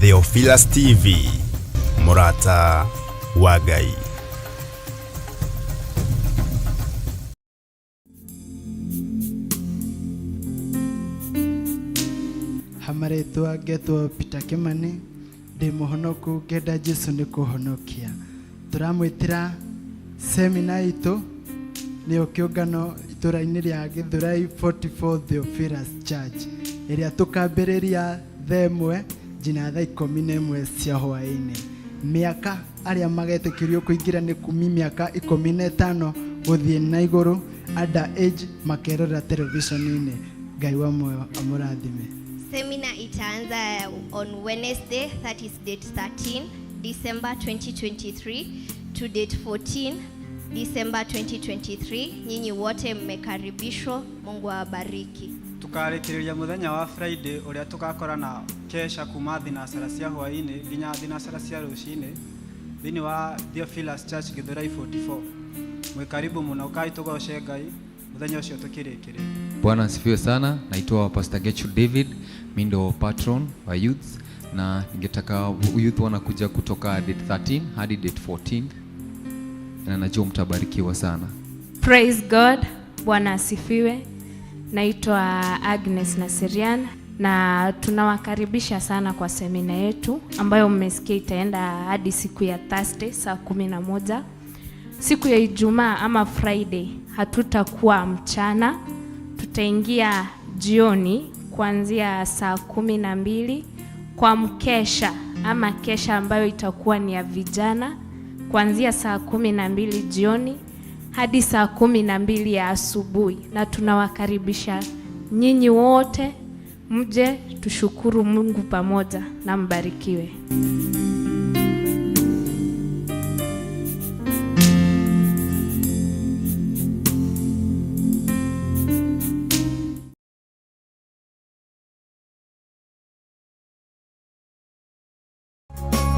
Theophilus TV, Murata wa Ngai. Hamaretwa getwo Peter Kimani, ndi muhonoku ngenda Jesu ni kuhonokia. Turamwitira semina itu ni kiungano ituraini ria Githurai 44 Theophilus Church iria tukambiriria themwe jina thaa 11 cia hwaini. Miaka aria magetikirio kuingira ni kumi miaka 15 guthie na iguru, under age makerora television-ini. Ngai wa moyo amurathime. Seminar itaanza on Wednesday, that is date 13 December 2023 to date 14 December 2023. Nyinyi wote mmekaribishwa. Mungu awabariki. Tukarekereria muthenya wa Friday uria tukakora na kesha kuma thinasara cia hwaini nginya thinasara cia rucini thini wa Theophilus Church Githurai 44. Mwekaribu muno, kai tugoce Ngai muthenya ucio tukirekereria. Bwana asifiwe sana. Naitwa Pastor Gechu David, mimi ndo patron wa youth, na ningetaka youth wanakuja kutoka date 13 hadi date 14, na najua mtabarikiwa sana. Praise God. Bwana asifiwe. Naitwa Agnes Nasirian na tunawakaribisha sana kwa semina yetu ambayo mmesikia itaenda hadi siku ya Thursday saa 11. Siku ya Ijumaa ama Friday hatutakuwa mchana, tutaingia jioni kuanzia saa 12 kwa mkesha ama kesha ambayo itakuwa ni ya vijana kuanzia saa 12 jioni hadi saa 12 ya asubuhi, na tunawakaribisha nyinyi wote mje tushukuru Mungu pamoja na mbarikiwe.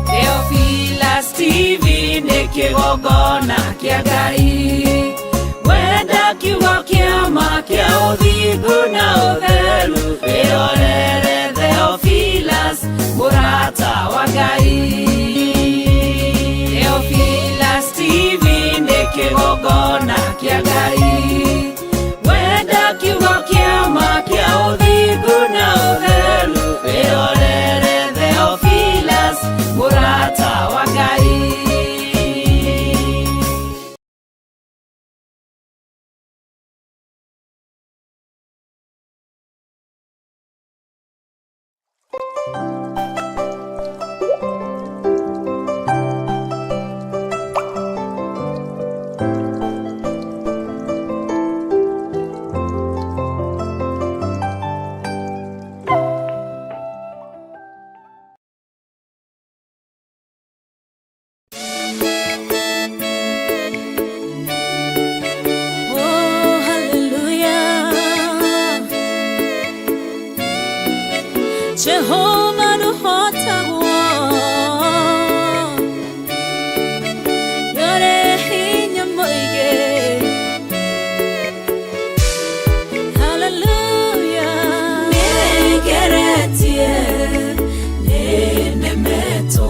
Theophilus TV nikigogona kia Ngai, wenda kiugo kiama kia uthingu na utheru, wirorere Theophilus murata wa Ngai. Theophilus TV nikigogona kia Ngai, wenda kiugo kiama kia uthingu na utheru, wirorere Theophilus murata wa Ngai. Jehovah no hotagwo yore hinya moige. Hallelujah. Negeretie nenemeto,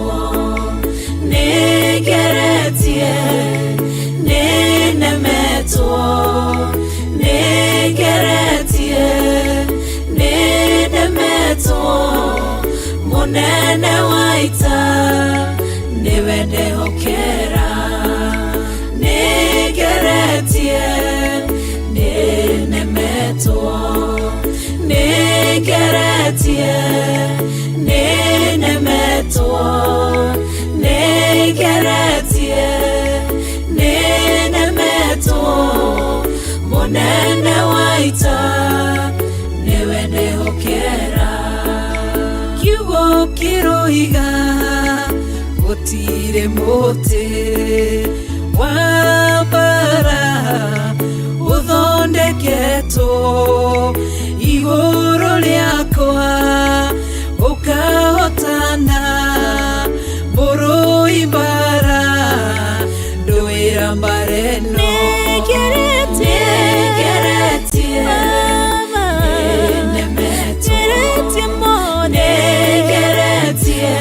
negeretie nenemeto, negeretie munene waita niwende hokera, negeretie nenemeto, negeretie nenemeto, negeretie nenemeto, munene waita niwende hokera. Kiugo kiroiga gutire muti wa bara uthondeketo iguru riakwa ukahotana buru ibara nduira mbareno. Negeretie nenemeto, negeretie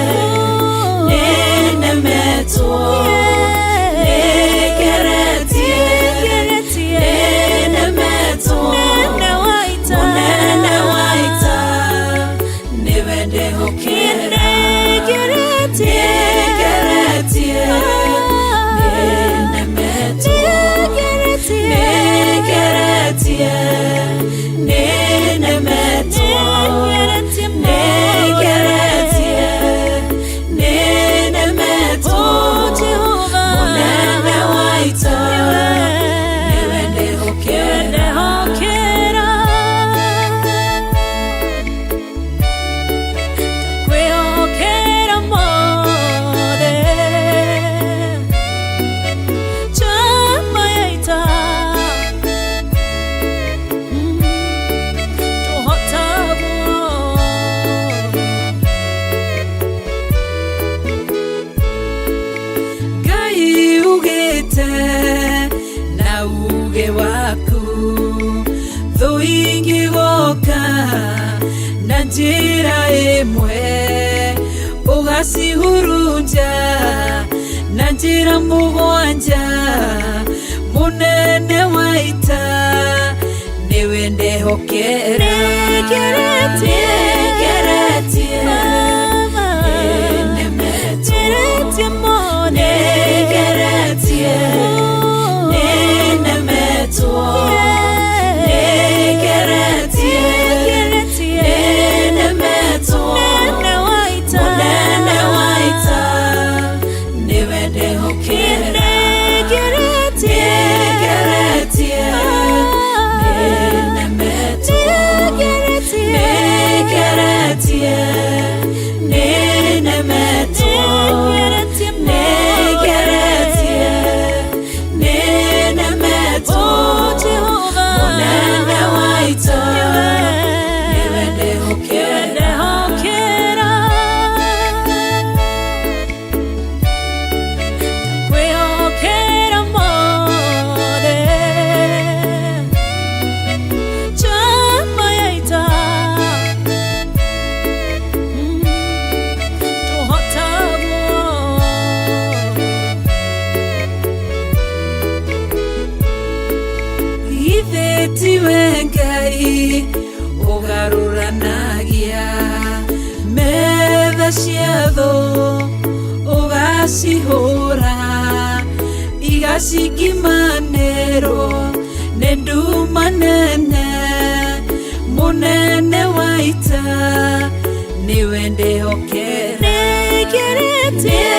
wacihurunja na njĩra mũgwanja mũnene wa ita nĩwe ndehokera nĩngeretie nĩnemetie mone nĩngeretie nĩnemetwo nĩngeretie nĩnemetwo mũnene wa ita nĩwe ndehokera ugaruranagia metha ciatho ugacihũra igacikimanĩrwo nĩ nduma nene mũnene wa ita nĩwe ndĩhokera nĩngeretie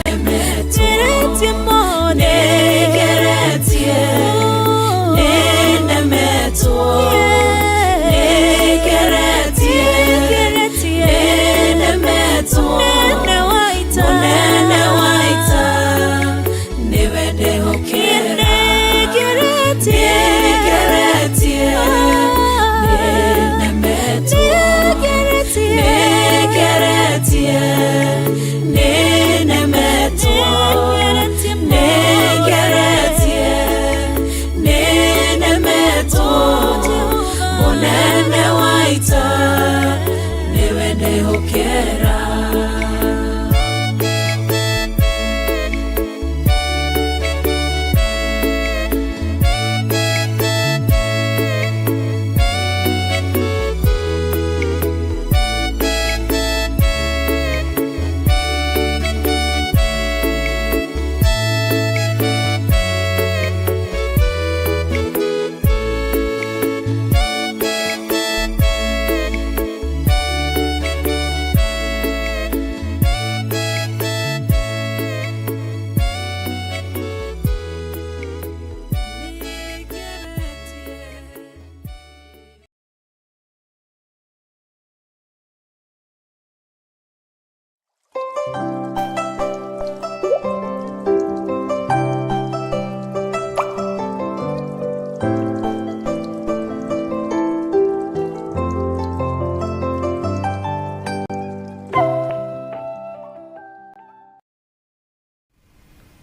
nĩnemetie mone nĩngeretie nĩnemetwo nĩngeretie nĩnemetwo mũnene wa ita nĩwe ndĩhokera nĩngeretie nĩnemetwo nĩngeretie nĩnemetwo munene wa ita niwe ndĩhokera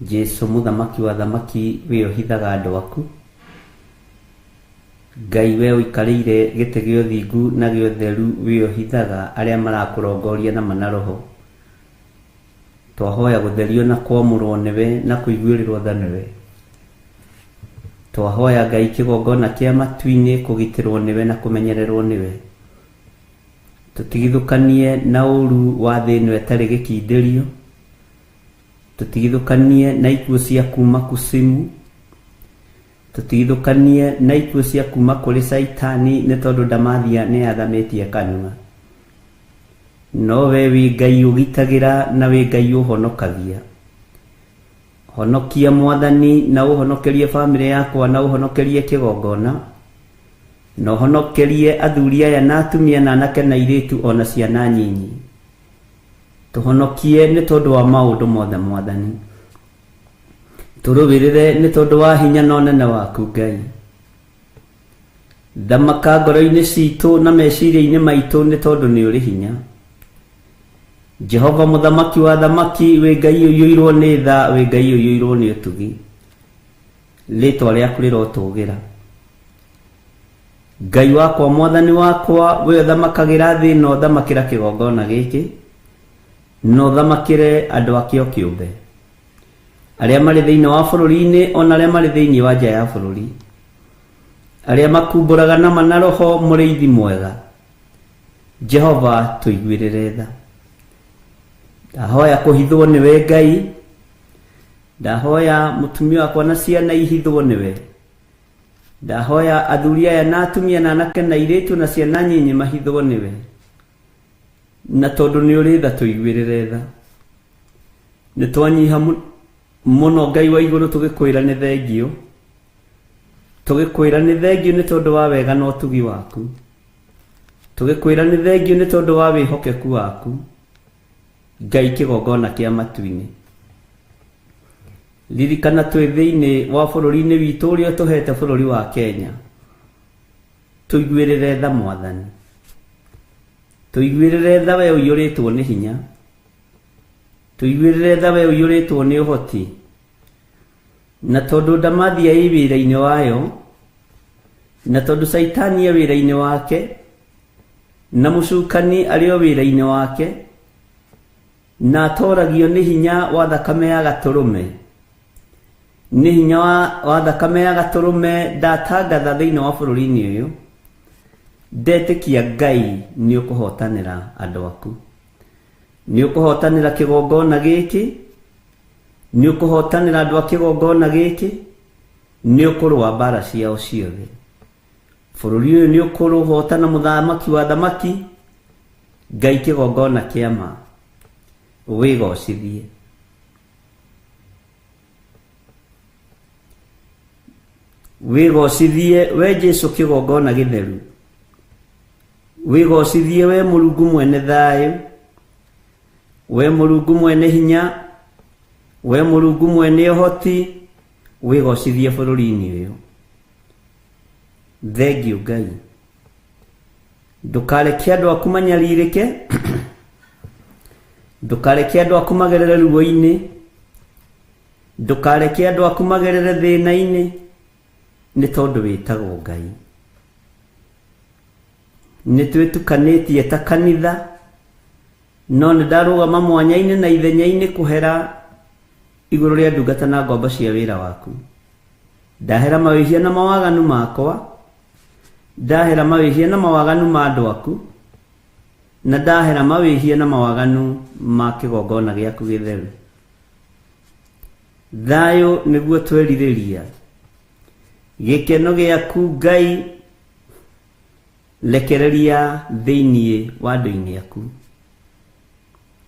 Jesu muthamaki wa thamaki we ohithaga andũ aku Ngai we ũikarĩire gĩtĩ gĩa ũthingu na gĩa ũtheru we ohithaga arĩa marakũrongoria na manaroho twahoya gũtherio na kwamũrwo nĩwe na kũiguĩrĩrwo tha nĩwe twahoya Ngai kĩgongona kĩa matu-inĩ kũgitĩrwo nĩwe na kũmenyererwo nĩwe tũtigithũkanie na ũru wa thĩ ĩno ĩtarĩ gĩkindĩrio tutigithũkanie na ikuũ cia kuma kusimu tutigithũkanie na ikuũ cia kuma kũrĩ Saitani nĩ tondũ ndamathia nĩ athamĩtie kanua no we wĩ Ngai ũgitagĩra na wĩ Ngai ũhonokagia honokia Mwathani na ũhonokerie bamĩrĩ yakwa na ũhonokerie kĩgongona na ũhonokerie athuri aya na atumia na anake na airĩtu ona ciana nyinyi tuhonokie nĩ tondũ wa maũndũ mothe Mwathani tũrũwĩrĩre nĩ tondũ wa hinya na ũnene waku Ngai thamaka ngoro-inĩ citũ na meciria-inĩ maitũ nĩ tondũ nĩ ũrĩ hinya Jehova muthamaki wa thamaki we Ngai ũiyũirwo nĩ tha we Ngai ũiyũirwo nĩ ũtugi rĩtwa rĩaku rĩrotũgĩra Ngai wakwa mwathani wakwa we thamakagira thi no thamakira kigongona giki no thamakire andu akio kiumbe aria mari thiini wa bururi-ini ona aria mari thiini wa nja ya bururi aria makumburaga na manaroho muriithi mwega Jehova tuiguirire tha ndahoya kuhithwo niwe Ngai ndahoya mutumia wakwa na ciana ihithwo niwe ndahoya athuri aya na atumia na anake na airitu na ciana nyinyi mahithwo niwe na tondu ni uri tha tuiguirire tha ni twanyiha muno Ngai wa iguru tugikwira ni thengio tugikwira ni thengio ni tondu wa wega na utugi waku tugikwira ni thengio ni tondu wa wihokeku waku Ngai kigongona kia matu-ini ririkana twi thiini wa bururi-ini witu uria tuhete bururi wa Kenya tuiguirire tha mwathani tuiguirire tha we uiuritwo ni hinya tuiguirire tha we uiuritwo ni uhoti na tondu ndamathia i wira-ini wayo na tondu saitani e wira-ini wake na mucukani ario wira-ini wake na atoragio ni hinya wa thakame ya gaturume ni hinya wa thakame ya gaturume ndatangatha thiini wa bururi-ini uyu ndetikia Ngai ni ukuhotanira andu aku ni ukuhotanira kigongona giki ni ukuhotanira andu a kigongona giki ni ukurwa mbara ciao ciothe bururi uyu ni ukuruhotana muthamaki wa thamaki Ngai kigongona kiama wigocithie wigocithie we Jesu kigongona githeru wigocithie we Mulungu mwene thayu we Mulungu mwene hinya we Mulungu mwene uhoti wigocithie bururi-ini uyu thengio Ngai ndukareke andu aku manyaririke ndukareke andu aku magerere ruo-ini ndukareke andu aku magerere thina-ini ni tondu witagwo Ngai ni twitukanĩtie ta kanitha no nĩ ndarũgama mwanya-inĩ na ithenya-inĩ kuhera igũrũ rĩa ndungata na ngombo cia wĩra waku ndahera mawĩhia na mawaganu makwa ndahera mawĩhia na mawaganu ma andũ aku na ndahera mawĩhia na mawaganu ma kĩgongona gĩaku gĩtheru thayũ nĩguo twerirĩria gĩkeno gĩaku Ngai lekereria thiini wa andũ-inĩ aku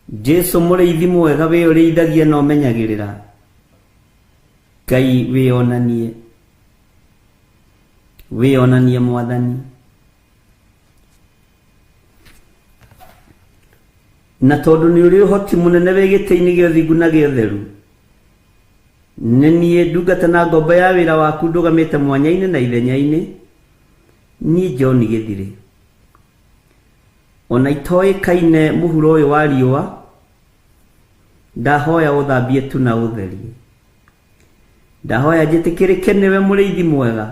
Jesu mũrĩithi mwega we ũrĩithagia na ũmenyagĩrĩra Ngai wĩonanie mwathani na tondu nĩ ũrĩ ũhoti mũnene wĩ gĩtĩ-inĩ gĩa ũthingu na gĩa ũtheru nĩ niĩ ndungata na ngombo ya wĩra waku ndũgamĩte mwanya-inĩ na ithenya-inĩ niĩ John Gĩthirĩ ona itoĩkaine mũhuro ũyũ wa riũa ndahoya ũthambie tu na ũtherie ndahoya njĩtĩkĩrĩke nĩwe mũrĩithi mwega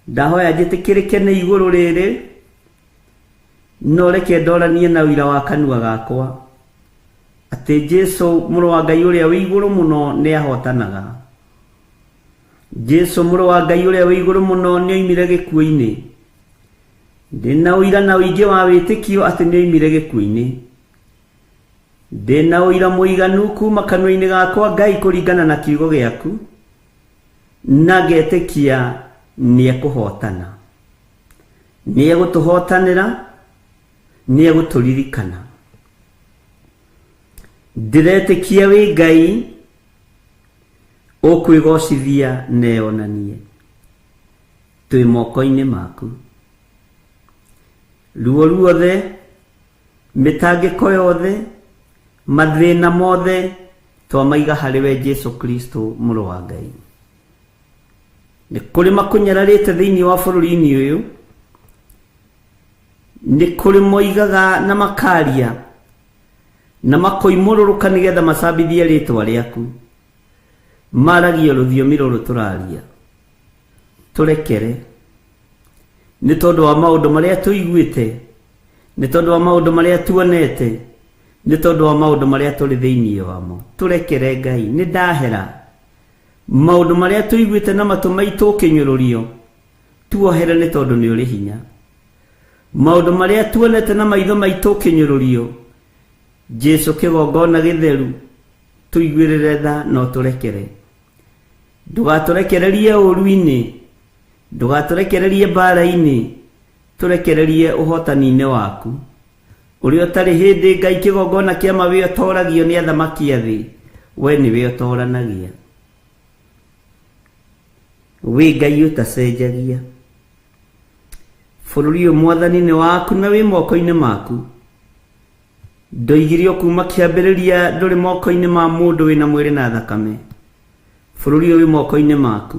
ndahoya njĩtĩkĩrĩke nĩ igũrũ rĩrĩ no reke ndoranie na ũira wa kanua gakwa atĩ Jesu mũrũ wa Ngai ũrĩa wĩ igũrũ mũno nĩ ahotanaga Jesu mũrũ wa Ngai ũrĩa wĩ igũrũ mũno nĩ oimire gĩkuũ-inĩ ndĩna ũira na ũingĩ wa wĩtĩkio atĩ nĩ oimire gĩkuũ-inĩ ndĩna ũira mũiganu kuma kanua-inĩ gakwa Ngai kũringana na kiugo gĩaku na ngetĩkia nĩ ekũhotana nĩ egũtũhotanĩra nĩ egũtũririkana ndiretĩkia wĩ Ngai ũkwĩgocithia neonanie twĩ moko-inĩ maku ruo ruothe mĩtangĩko yothe mathĩna mothe twamaiga harĩ we Jesu Kristo mũrũ wa Ngai nĩ kũrĩ makũnyararĩte thĩinĩ wa bũrũri-inĩ ũyũ nĩ kũrĩ moigaga na makaria na makoimũrũrũka nĩgetha macambithie rĩtwa rĩaku maragia rũthiomi rũrũ tũraria tũrekere nĩ tondũ wa maũndũ marĩa tũiguĩte, nĩ tondũ wa maũndũ marĩa tuonete, nĩ tondũ wa maũndũ marĩa tũrĩ thĩinĩ wamo. Tũrekere Ngai, nĩ ndahera maũndũ marĩa tũiguĩte na matũ maitũ ũkĩnyũrũrio, tuohere nĩ tondũ nĩ ũrĩ hinya. Maũndũ marĩa tuonete na maitho maitũ ũkĩnyũrũrio, Jesu kĩgongona gĩtheru, tũiguĩrĩre tha no tũrekere. Ndũgatũrekererie ũru-inĩ, ndũgatũrekererie mbara-inĩ, tũrekererie ũhotani-inĩ waku ũrĩa ũtarĩ hĩndĩ. Ngai kĩgongona kĩa ma wĩ ũtoragio nĩ athamaki a thĩ, we nĩwe ũtoranagia. Wĩ Ngai ũtacenjagia. Bũrũri ũyũ Mwathani nĩ waku na wĩ moko-inĩ maku. Ndoigire o kuma kĩambĩrĩria ndũrĩ moko-inĩ ma mũndũ wĩna mwĩrĩ na thakame. Bũrũri ũyũ wĩ moko-inĩ maku.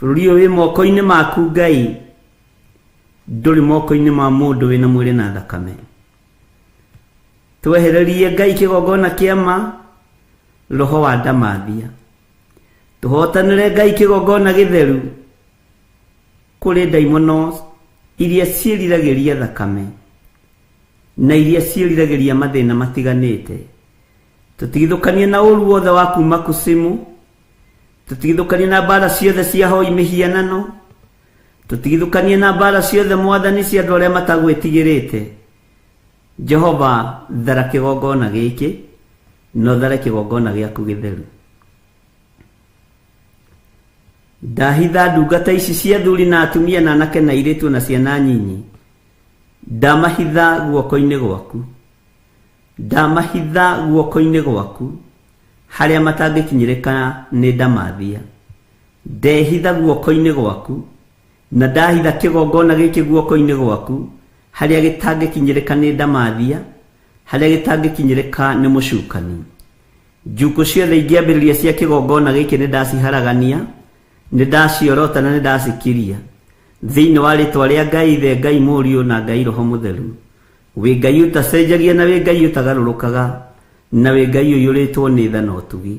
Bũrũri ũyũ wĩ moko-inĩ maku Ngai, ndũrĩ moko-inĩ ma mũndũ wĩna mwĩrĩ na thakame. Twehererie Ngai kĩgongona kĩa ma, roho wa ndamathia. Tũhotanĩre Ngai kĩgongona gĩtheru kũrĩ ndaimono iria ciĩriragĩria thakame na iria ciĩriragĩria mathĩna matiganĩte. Tũtigithũkanie na ũru wothe wa kuma kusimu, tũtigithũkanie na mbara ciothe cia hoi mĩhianano, tũtigithũkanie na mbara ciothe Mwathani cia andũ arĩa matagwĩtigĩrĩte. Jehova, thara kĩgongona gĩkĩ, no thara kĩgongona gĩaku gĩtheru. Ndahitha ndungata ici cia thuri na atumia na anake na airĩtu na ciana nyinyi, ndamahitha guoko-inĩ gwaku, ndamahitha guoko-inĩ gwaku harĩa matangĩkinyĩrĩka nĩ ndamathia. Ndehitha guoko-inĩ gwaku, na ndahitha kĩgongona gĩkĩ guoko-inĩ gwaku harĩa gĩtangĩkinyĩrĩka nĩ ndamathia, harĩa gĩtangĩkinyĩrĩka nĩ mũcukani. Njukũ ciothe ingĩambĩrĩria cia kĩgongona gĩkĩ nĩ ndaciharagania, nĩ ndaciorota na nĩ ndacikiria thĩinĩ wa rĩtwa rĩa Ngai Ithe, Ngai Mũriũ na Ngai Roho Mũtheru. Wĩ Ngai ũtacenjagia na wĩ Ngai ũtagarũrũkaga, na wĩ Ngai ũiyũrĩtwo nĩ tha na ũtugi.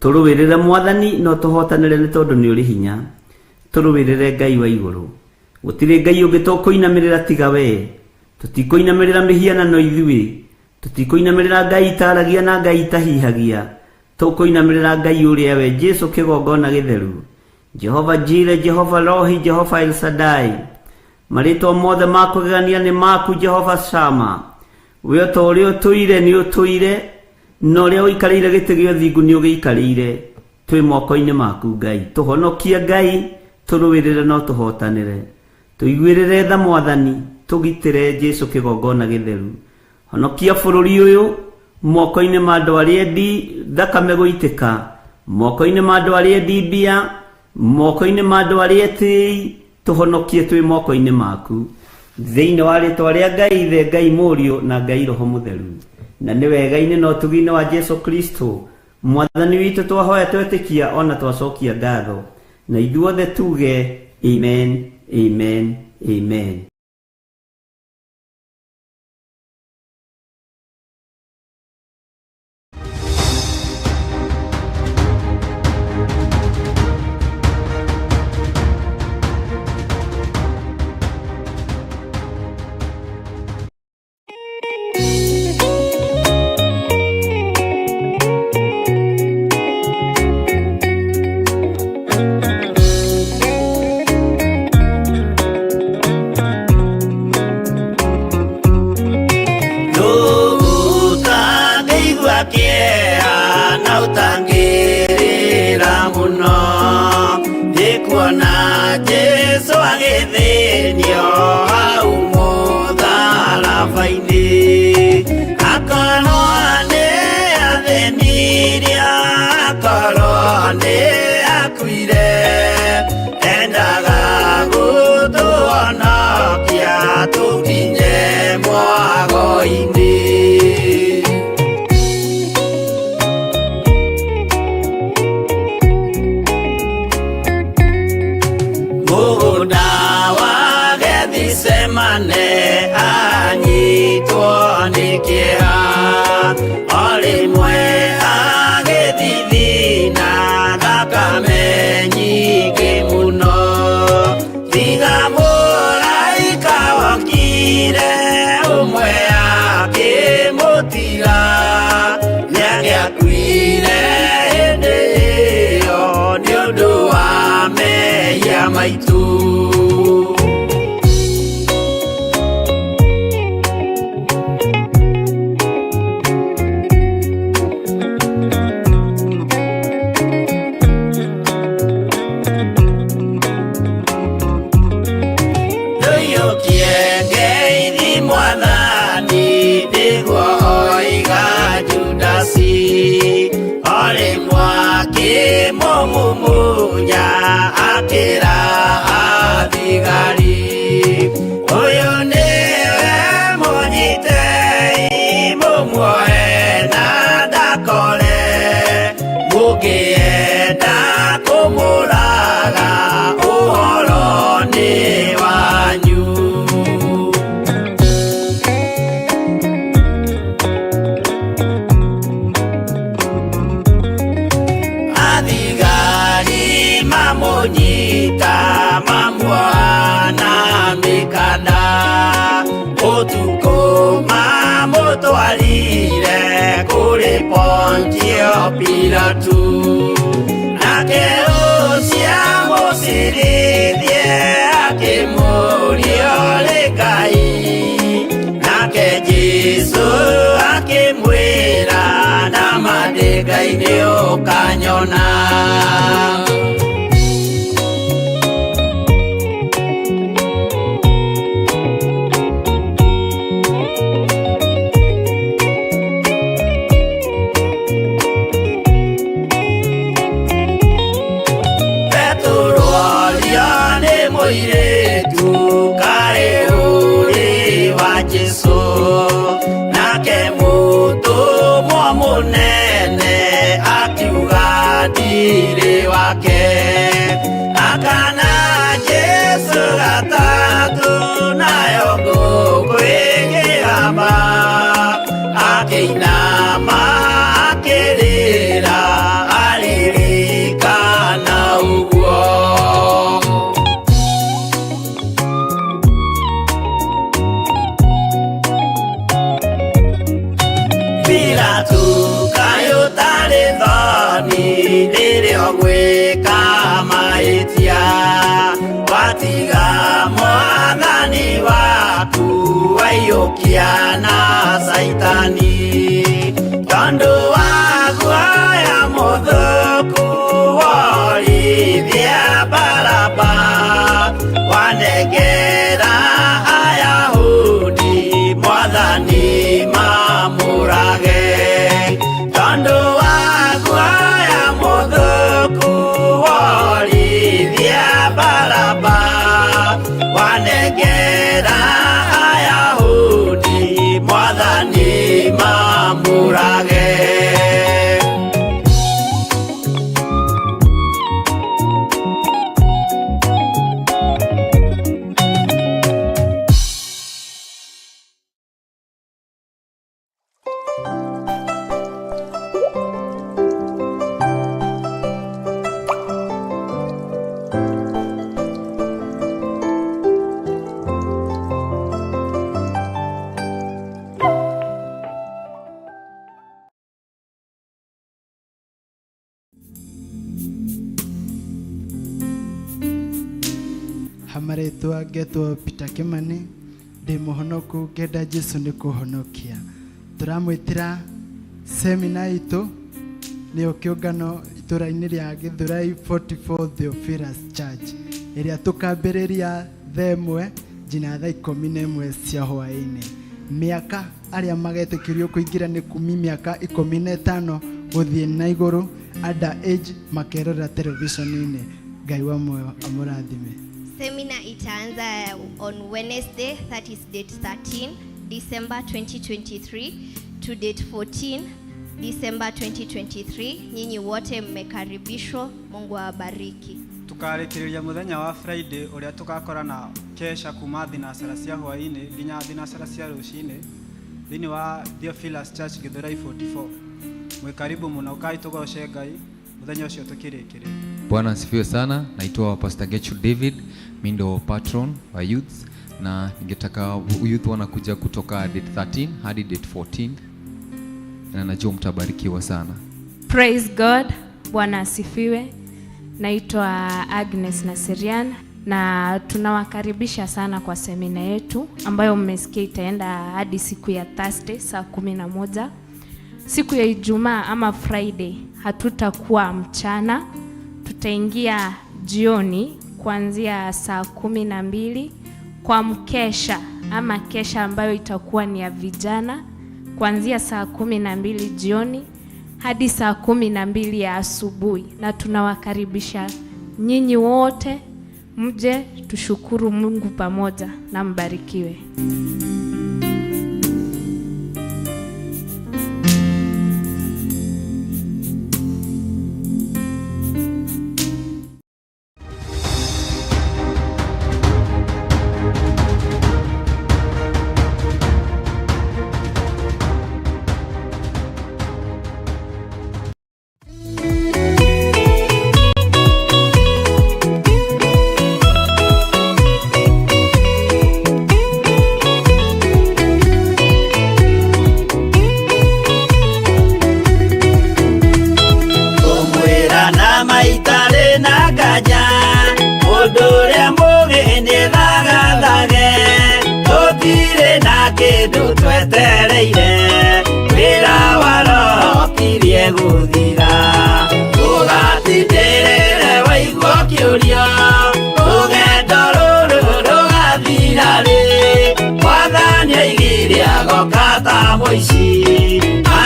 Tũrũwĩrĩre Mwathani no tũhotanĩre nĩ tondũ nĩ ũrĩ hinya. Tũrũwĩrĩre Ngai wa igũrũ. Gũtirĩ Ngai ũngĩ tũkũinamĩrĩra tiga we. Tũtikũinamĩrĩra mĩhianano ithuĩ, tũtikũinamĩrĩra Ngai itaragia na Ngai itahihagia. Tũkũinamĩrĩra Ngai ũrĩa we Jesu kĩgongona gĩtheru. Jehova Jire, Jehova Rohi, Jehova El Shaddai. Marĩtwa mothe ma kũgegania nĩ maku Jehova Shama. We o ta ũrĩa ũtũire nĩ ũtũire, na ũrĩa ũikarĩire gĩtĩ gĩa ũthingu nĩ ũgĩikarĩire. Twĩ moko-inĩ maku Ngai. Tũhonokie Ngai, tũrũwĩrĩre no tũhotanĩre. Tũiguĩrĩre tha Mwathani, tũgitĩre Jesu kĩgongona gĩtheru. Honokia bũrũri ũyũ moko-inĩ ma andũ arĩa endi thakame gũitĩka, moko-inĩ ma andũ arĩa endi mbia, moko-inĩ ma andũ arĩa etĩĩi. Tũhonokie twĩ moko-inĩ maku thĩinĩ wa rĩtwa rĩa Ngai Ithe, Ngai Mũriũ na Ngai Roho Mũtheru. Na nĩ wega-inĩ na ũtugi-inĩ wa Jesu Kristo Mwathani witũ twahoya twetĩkia ona twacokia ngatho, na ithuothe tuge amen, amen, amen. Diga kumunya akira athigari uyu niwe munyitei mumuoe na ndakore mukienda kumuraga uhoro ni wanyu. Mamunyita mamuana mikanda utuko mamutwarire kuri Pontio Pilatu nake ucia musirithie akimurio Ngai nake Jesu akimwira na mandingai-ini ukanyona. Munene akiuga ndiri wake akana Jesu gatatu nayo ngũkwĩgĩrama akĩinama akĩrĩra aririkana ũguo. Pilatu kayũtarĩ thoni rĩrĩa gwĩka mahĩtia watiga mwathani waku waiyũkia na Saitani tondũ wa guoya mũthũku worithia Baraba wanengera Ayahudi mwathani mamũrage tondũ wa guoya mũthũku worithia Baraba wanengera Ayahudi mwathani mamũrage. Hamaretwa ngetwo Peter Kimani ndi muhonoku ngenda Jesu ni kuhonokia. Turamwitira semina itu niyo kiungano itura-ini ria Githurai 44 Theophilus Church iria tukambiriria themwe nginya thaa 11 cia hwaini. Miaka aria magetikirio kuingira ni kumi miaka 15 guthie na iguru under age makerora television-ini. Ngai wa moyo amurathime. Seminar itaanza on Wednesday, that is date 13 December 2023 to date 14 December 2023. Nyinyi wote mmekaribishwa. Mungu awabariki. Tukarikiriria muthenya wa Friday uria tukakora na kesha kuma thinasara cia hwaini nginya thinasara cia rucini thini wa Theophilus Church Githurai 44. Mwikaribu muno kai tugoce Ngai muthenya ucio tukirikire. Bwana asifiwe sana. Naitwa Pastor Gertrude David, mimi ndo patron wa youth na ningetaka youth wanakuja kutoka date 13 hadi date 14 na najua mtabarikiwa sana. Praise God. Bwana asifiwe. Naitwa Agnes Naserian na tunawakaribisha sana kwa semina yetu ambayo mmesikia itaenda hadi siku ya Thursday saa 11. Siku ya Ijumaa ama Friday hatutakuwa mchana, tutaingia jioni kuanzia saa 12 kwa mkesha ama kesha ambayo itakuwa ni ya vijana kuanzia saa 12 jioni hadi saa 12 ya asubuhi, na tunawakaribisha nyinyi wote mje tushukuru Mungu pamoja na mbarikiwe.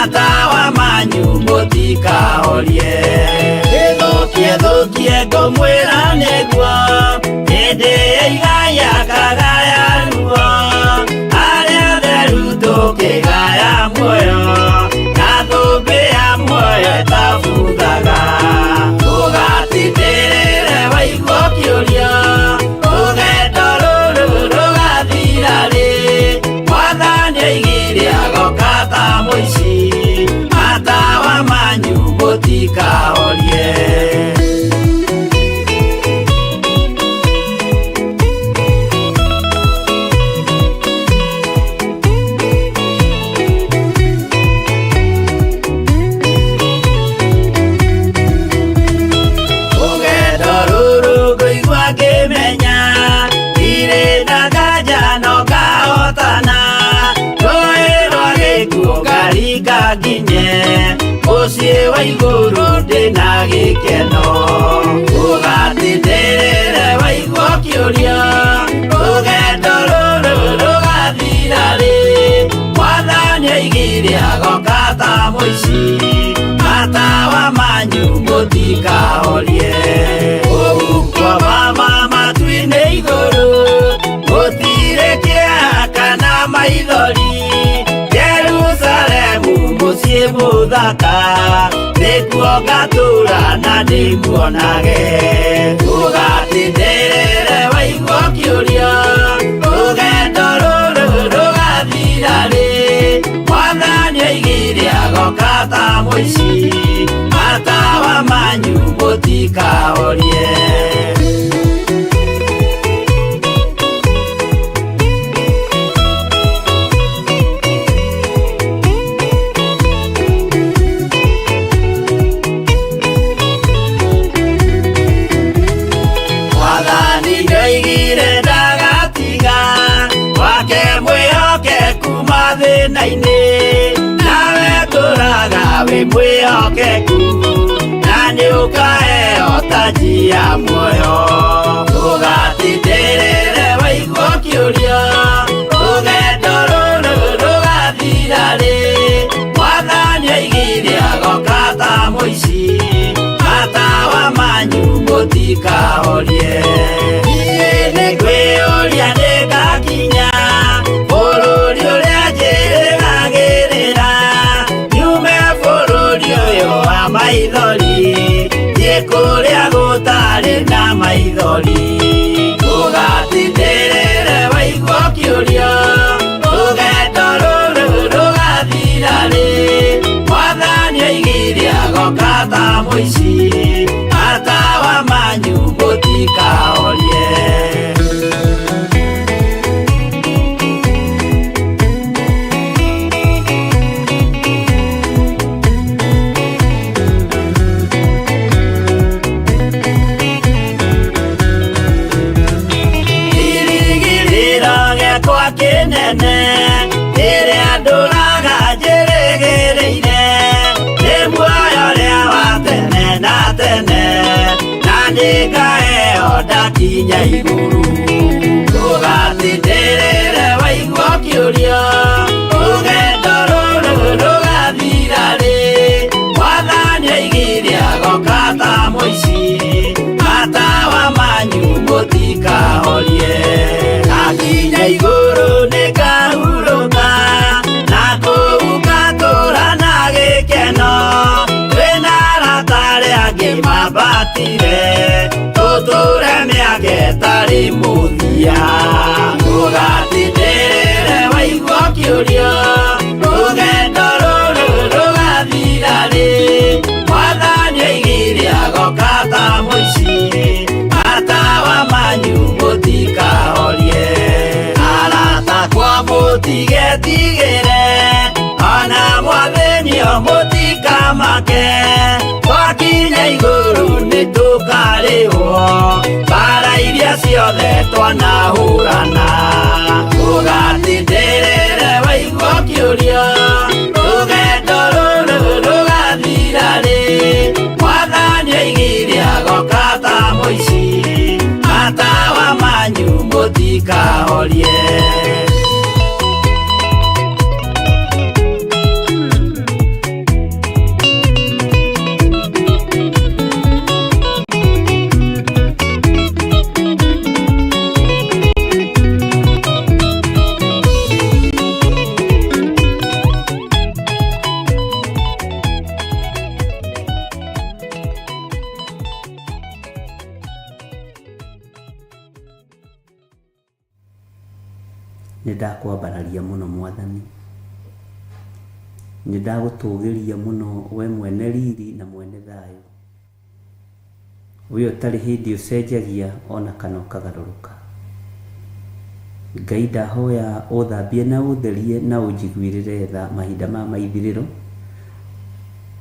Atawa manyu mutika orie Thukie ngomwira niguo Hĩndĩ igaya kagaya ruo Arĩa theru tũkĩgaya muoyo Na thũmbĩ muoyo ĩtabuthaga Ũgatindĩrĩre waigua kĩũrio Rũgendo rũrũ rũgathira rĩ Mwathani oigire agoka ta mũici Matawa manyu mũtikahorie Mũciĩ wa igũrũ ndĩna gĩkeno Ũgatindĩrĩre waigua kĩũrio Rũgendo rũrũ rũgathira rĩ Mwathani oigire agoka ta mũici Matawa manyu mũtikahorie Ũgukwo mama matu-inĩ igũrũ Gũtirĩ kĩeha kana maithori Mũciĩ mũthaka nĩkuo ngatũũra na ndĩmuonage Ũgatindĩrĩre waigua kĩũrio Rũgendo rũrũ rũgathira rĩ Mwathani oigire agoka ta mũici Matawa manyu mũtikahorie Nawe tũraga wĩ mwĩhokeku Na nĩũkaheo taji ya muoyo Ũgatindĩrĩre waigua kĩũrio Rũgendo rũrũ rũgathira rĩ Mwathani oigire agoka ta mũici Matawa manyu mũtikahorie Niĩ nĩngwĩyũria nĩngakinya Bũrũri ũrĩa njĩrĩgagĩrĩra Nyume bũrũri ũyũ wa maithori Thiĩ kũrĩa gũtarĩ na maithori Ũgatindĩrĩre waigua kĩũrio Rũgendo rũrũ rũgathira rĩ Mwathani oigire agoka ta mũici Matawa manyu mũtikahorie Ndakinya igũrũ Ũgatindĩrĩre waigua kĩũrio Rũgendo rũrũ rũgathira rĩ tũgatire tũtũre mĩaka ĩtarĩ mũthia ndũgatindĩrĩre waigua kĩũrio rũgendo rũrũ rũgathira rĩ mwathani oigire agoka ta mũici matawa manyu mũtikahorie aratakwa mũtigetigĩre ona mwathenio mũtikamake twakinya igũrũ nĩtũkarĩhwo mbara iria ciothe twanahũrana ndũgatindĩrĩre waigua kĩũrio rũgendo rũrũ rũgathira rĩ mwathani oigire agoka ta mũici matawa manyu mũtikahorie Nĩndakwambararia mũno Mwathani, nĩndagũtũgĩria mũno we mwene riri na mwene thayũ, we ũtarĩ hĩndĩ ũcenjagia ona kana ũkagarũrũka. Ngai ndahoya ũthambie na ũtherie na ũnjiguĩrĩre tha mahinda ma maithirĩro,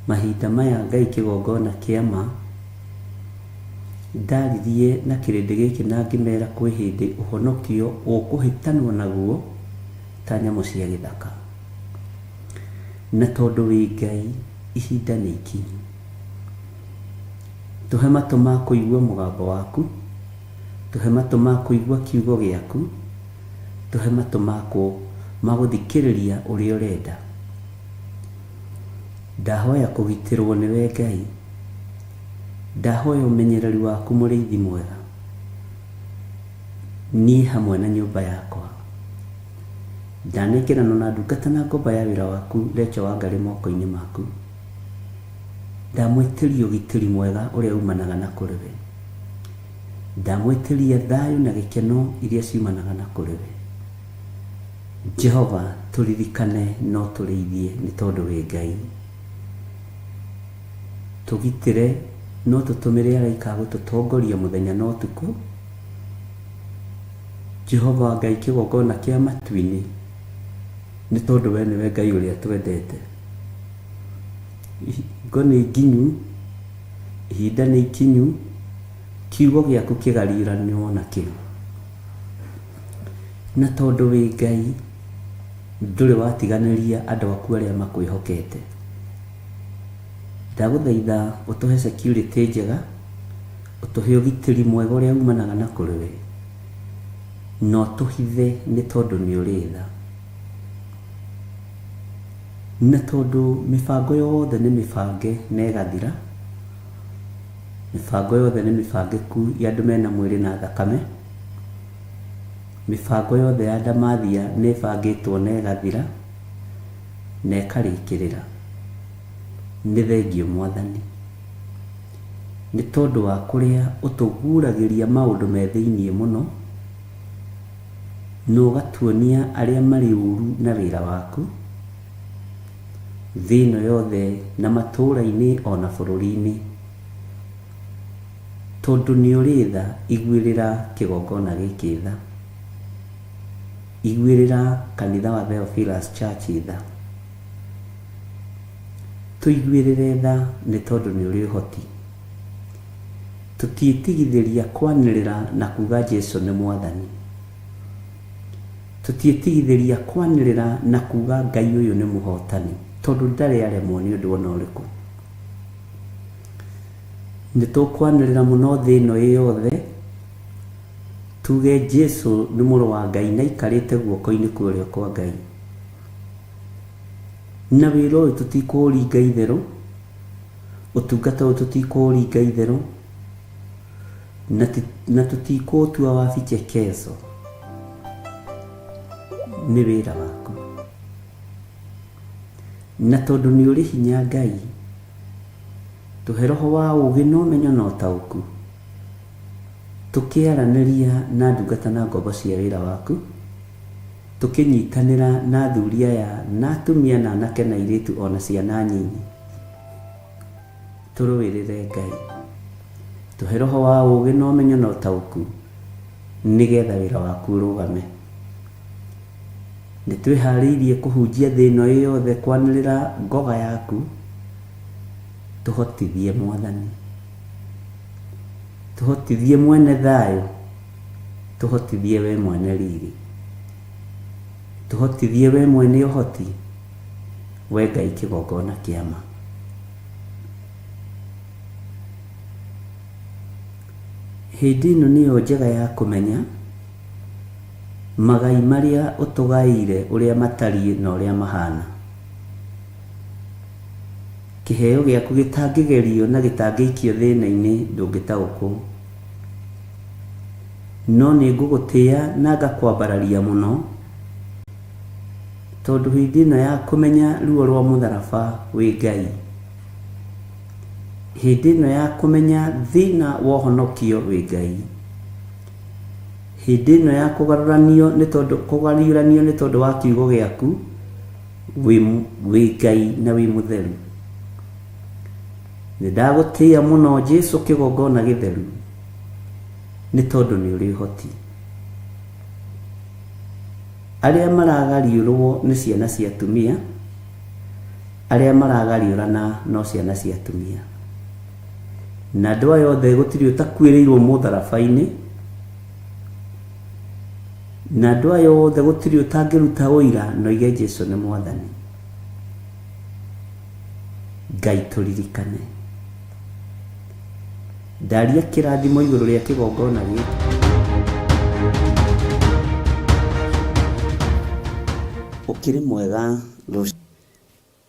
mahinda maya Ngai kĩgongona kĩama ndaririe na kĩrĩndĩ gĩkĩ na ngĩmera kwĩ hĩndĩ ũhonokio ũkũhĩtanwo naguo ta nyamũ cia gĩthaka, na tondũ wĩ Ngai ihinda nĩ ikinyu. Tũhe matũ ma kũigua mũgambo waku, tũhe matũ ma kũigua kiugo gĩaku, tũhe matũ ma gũthikĩrĩria ũrĩa ũrenda. Ndahoya kũgitĩrwo nĩwe Ngai, ndahoya ũmenyereri waku mũrĩithi mwega, niĩ hamwe na nyũmba yakwa. Ndanengerana na ndungata na ngomba ya wĩra waku Rachel Wangarĩ moko-inĩ maku. Ndamwĩtĩria ũgitĩri mwega ũrĩa umanaga na kũrĩ we. Ndamwĩtĩria thayũ na gĩkeno iria ciumanaga na kũrĩ we. Jehova, tũririkane no tũrĩithie nĩ tondũ wĩ Ngai. Tũgitĩre no tũtũmĩre araika gũtũtongoria mũthenya na ũtukũ. Jehova Ngai kĩgongona kĩa matu-inĩ, nĩ tondũ we nĩwe Ngai ũrĩa twendete. Ngo nĩ nginyu, ihinda nĩ ikinyu, kiugo gĩaku kĩgariũranĩrwo nakĩo. Na tondũ wĩ Ngai, ndũrĩ watiganĩria andũ aku arĩa makwĩhokete. Ndagũthaitha ũtũhe security njega, ũtũhe ũgitĩri mwega ũrĩa umanaga na kũrĩ we, no tũhithe nĩ tondũ nĩ ũrĩ tha. Na tondũ mĩbango yothe nĩ mĩbange na ĩgathira, mĩbango yothe nĩ mĩbangĩku ya andũ mena mwĩrĩ na thakame, mĩbango yothe ya ndamathia nĩ ĩbangĩtwo na ĩgathira na ĩkarĩkĩrĩra. Nĩ thengio Mwathani, nĩ tondũ wa kũrĩa ũtũguũragĩria maũndũ me thĩiniĩ mũno, na ũgatuonia arĩa marĩ ũru na wĩra waku thĩ ĩno yothe na matũũra-inĩ ona bũrũri-inĩ. Tondũ nĩ ũrĩ tha, iguĩrĩra kĩgongona gĩkĩ tha, iguĩrĩra kanitha wa Theophilus Church tha, tũiguĩrĩre tha nĩ tondũ nĩ ũrĩ ũhoti. Tũtiĩtigithĩria kwanĩrĩra na kuga Jesũ nĩ Mwathani, tũtiĩtigithĩria kwanĩrĩra na kuga Ngai ũyũ nĩ mũhotani, tondũ ndarĩ aremwo nĩ ũndũ ona ũrĩkũ. Nĩ tũkwanĩrĩra mũno thĩ ĩno yothe tuge Jesũ nĩ mũrũ wa Ngai na aikarĩte guoko-inĩ kwa ũrĩo kwa Ngai. Na wĩra ũyũ tũtikũũringa itherũ, ũtungata ũyũ tũtikũũringa itherũ, na tũtikũũtua wabiche keso. Nĩ wĩra waku, na tondũ nĩ ũrĩ hinya Ngai, tuhe roho wa ũũgĩ na ũmenyo na ũtaũku, tũkĩaranĩria na ndungata na ngombo cia wĩra waku, tũkĩnyitanĩra na athuri aya na atumia na anake na airĩtu ona ciana nyinyi, tũrũĩrĩre Ngai. Tuhe roho wa ũũgĩ na ũmenyo na ũtaũku nĩgetha wĩra waku ũrũgame. Nĩtwĩharĩirie kũhunjia thĩ ĩno yothe kwanĩrĩra ngoga yaku, tũhotithie Mwathani, tũhotithie mwene thayũ, tũhotithie we mwene riri, tũhotithie we mwene ũhoti, we Ngai kĩgongona kĩa ma. Hĩndĩ ĩno nĩyo njega ya kũmenya magai marĩa ũtũgaĩire ũrĩa matariĩ na ũrĩa mahana. Kĩheo gĩaku gĩtangĩgerio na gĩtangĩikio thĩna-inĩ ndũngĩtaũkwo, no nĩ ngũgũtĩĩa na ngakwambararia mũno, tondũ hĩndĩ ĩno ya kũmenya ruo rwa mũtharaba wĩ Ngai, hĩndĩ ĩno ya kũmenya thĩna wa ũhonokio wĩ Ngai, hĩndĩ ĩno ya kũgarũranio nĩ tondũ wa kiugo gĩaku wĩ Ngai na wĩ mũtheru. Nĩndagũtĩĩa mũno Jesũ kĩgongona gĩtheru, nĩ tondũ nĩ ũrĩ ũhoti. Arĩa maragariũrwo nĩ ciana cia atumia, arĩa maragariũrana no ciana cia atumia, na andũ aya othe gũtirĩ ũtakuĩrĩirwo mũtharaba-inĩ, na andũ aya othe gũtirĩ ũtangĩruta ũira na oige Jesũ nĩ Mwathani. Ngai tũririkane. Ndaria kĩrathimo igũrũ rĩa kĩgongona gĩkĩ. Ũkĩrĩ mwega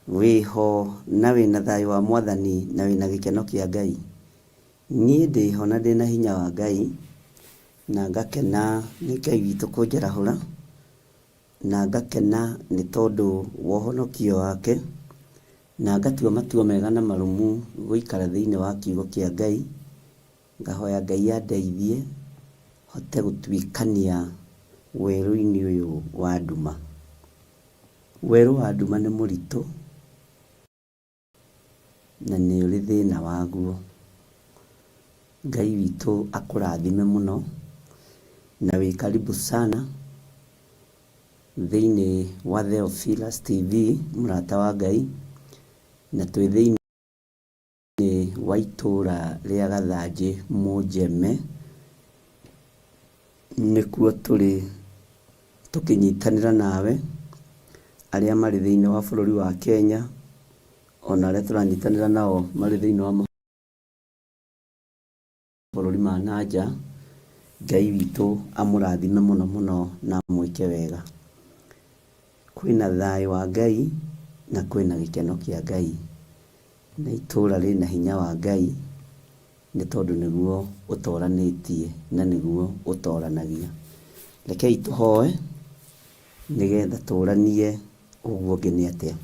wĩho na wĩna thayũ wa Mwathani na wĩna gĩkeno kĩa Ngai. Niĩ ndĩho na ndĩna hinya wa Ngai, na ngakena nĩ Ngai witũ kũnjarahũra, na ngakena nĩ tondũ wa ũhonokio wake, na ngatua matua mega na marũmu gũikara thĩinĩ wa kiugo kĩa Ngai. Ngahoya Ngai andeithie hote gũtuĩkania werũ-inĩ ũyũ wa nduma. Werũ wa nduma nĩ mũritũ na nĩ ũrĩ thĩna waguo. Ngai witũ akũrathime mũno, na wĩ karibu sana thĩinĩ wa Theophilus TV, mũrata wa Ngai, na twĩ thĩinĩ wa itũũra rĩa Gathanjĩ Mũnjeme, nĩkuo tũrĩ tũkĩnyitanĩra nawe arĩa marĩ thĩinĩ wa bũrũri wa Kenya, ona arĩa tũranyitanĩra nao marĩ thĩinĩ wa bũrũri ma nanja. Ngai witũ amũrathime mũno mũno na mwĩke wega. Kwĩna thayũ wa Ngai na kwĩna gĩkeno kĩa Ngai, na itũũra rĩna hinya wa Ngai, nĩ tondũ nĩguo ũtoranĩtie na nĩguo ũtoranagia. Rekei tũhoe nĩgetha tũranie ũguo ũngĩ nĩ atĩa.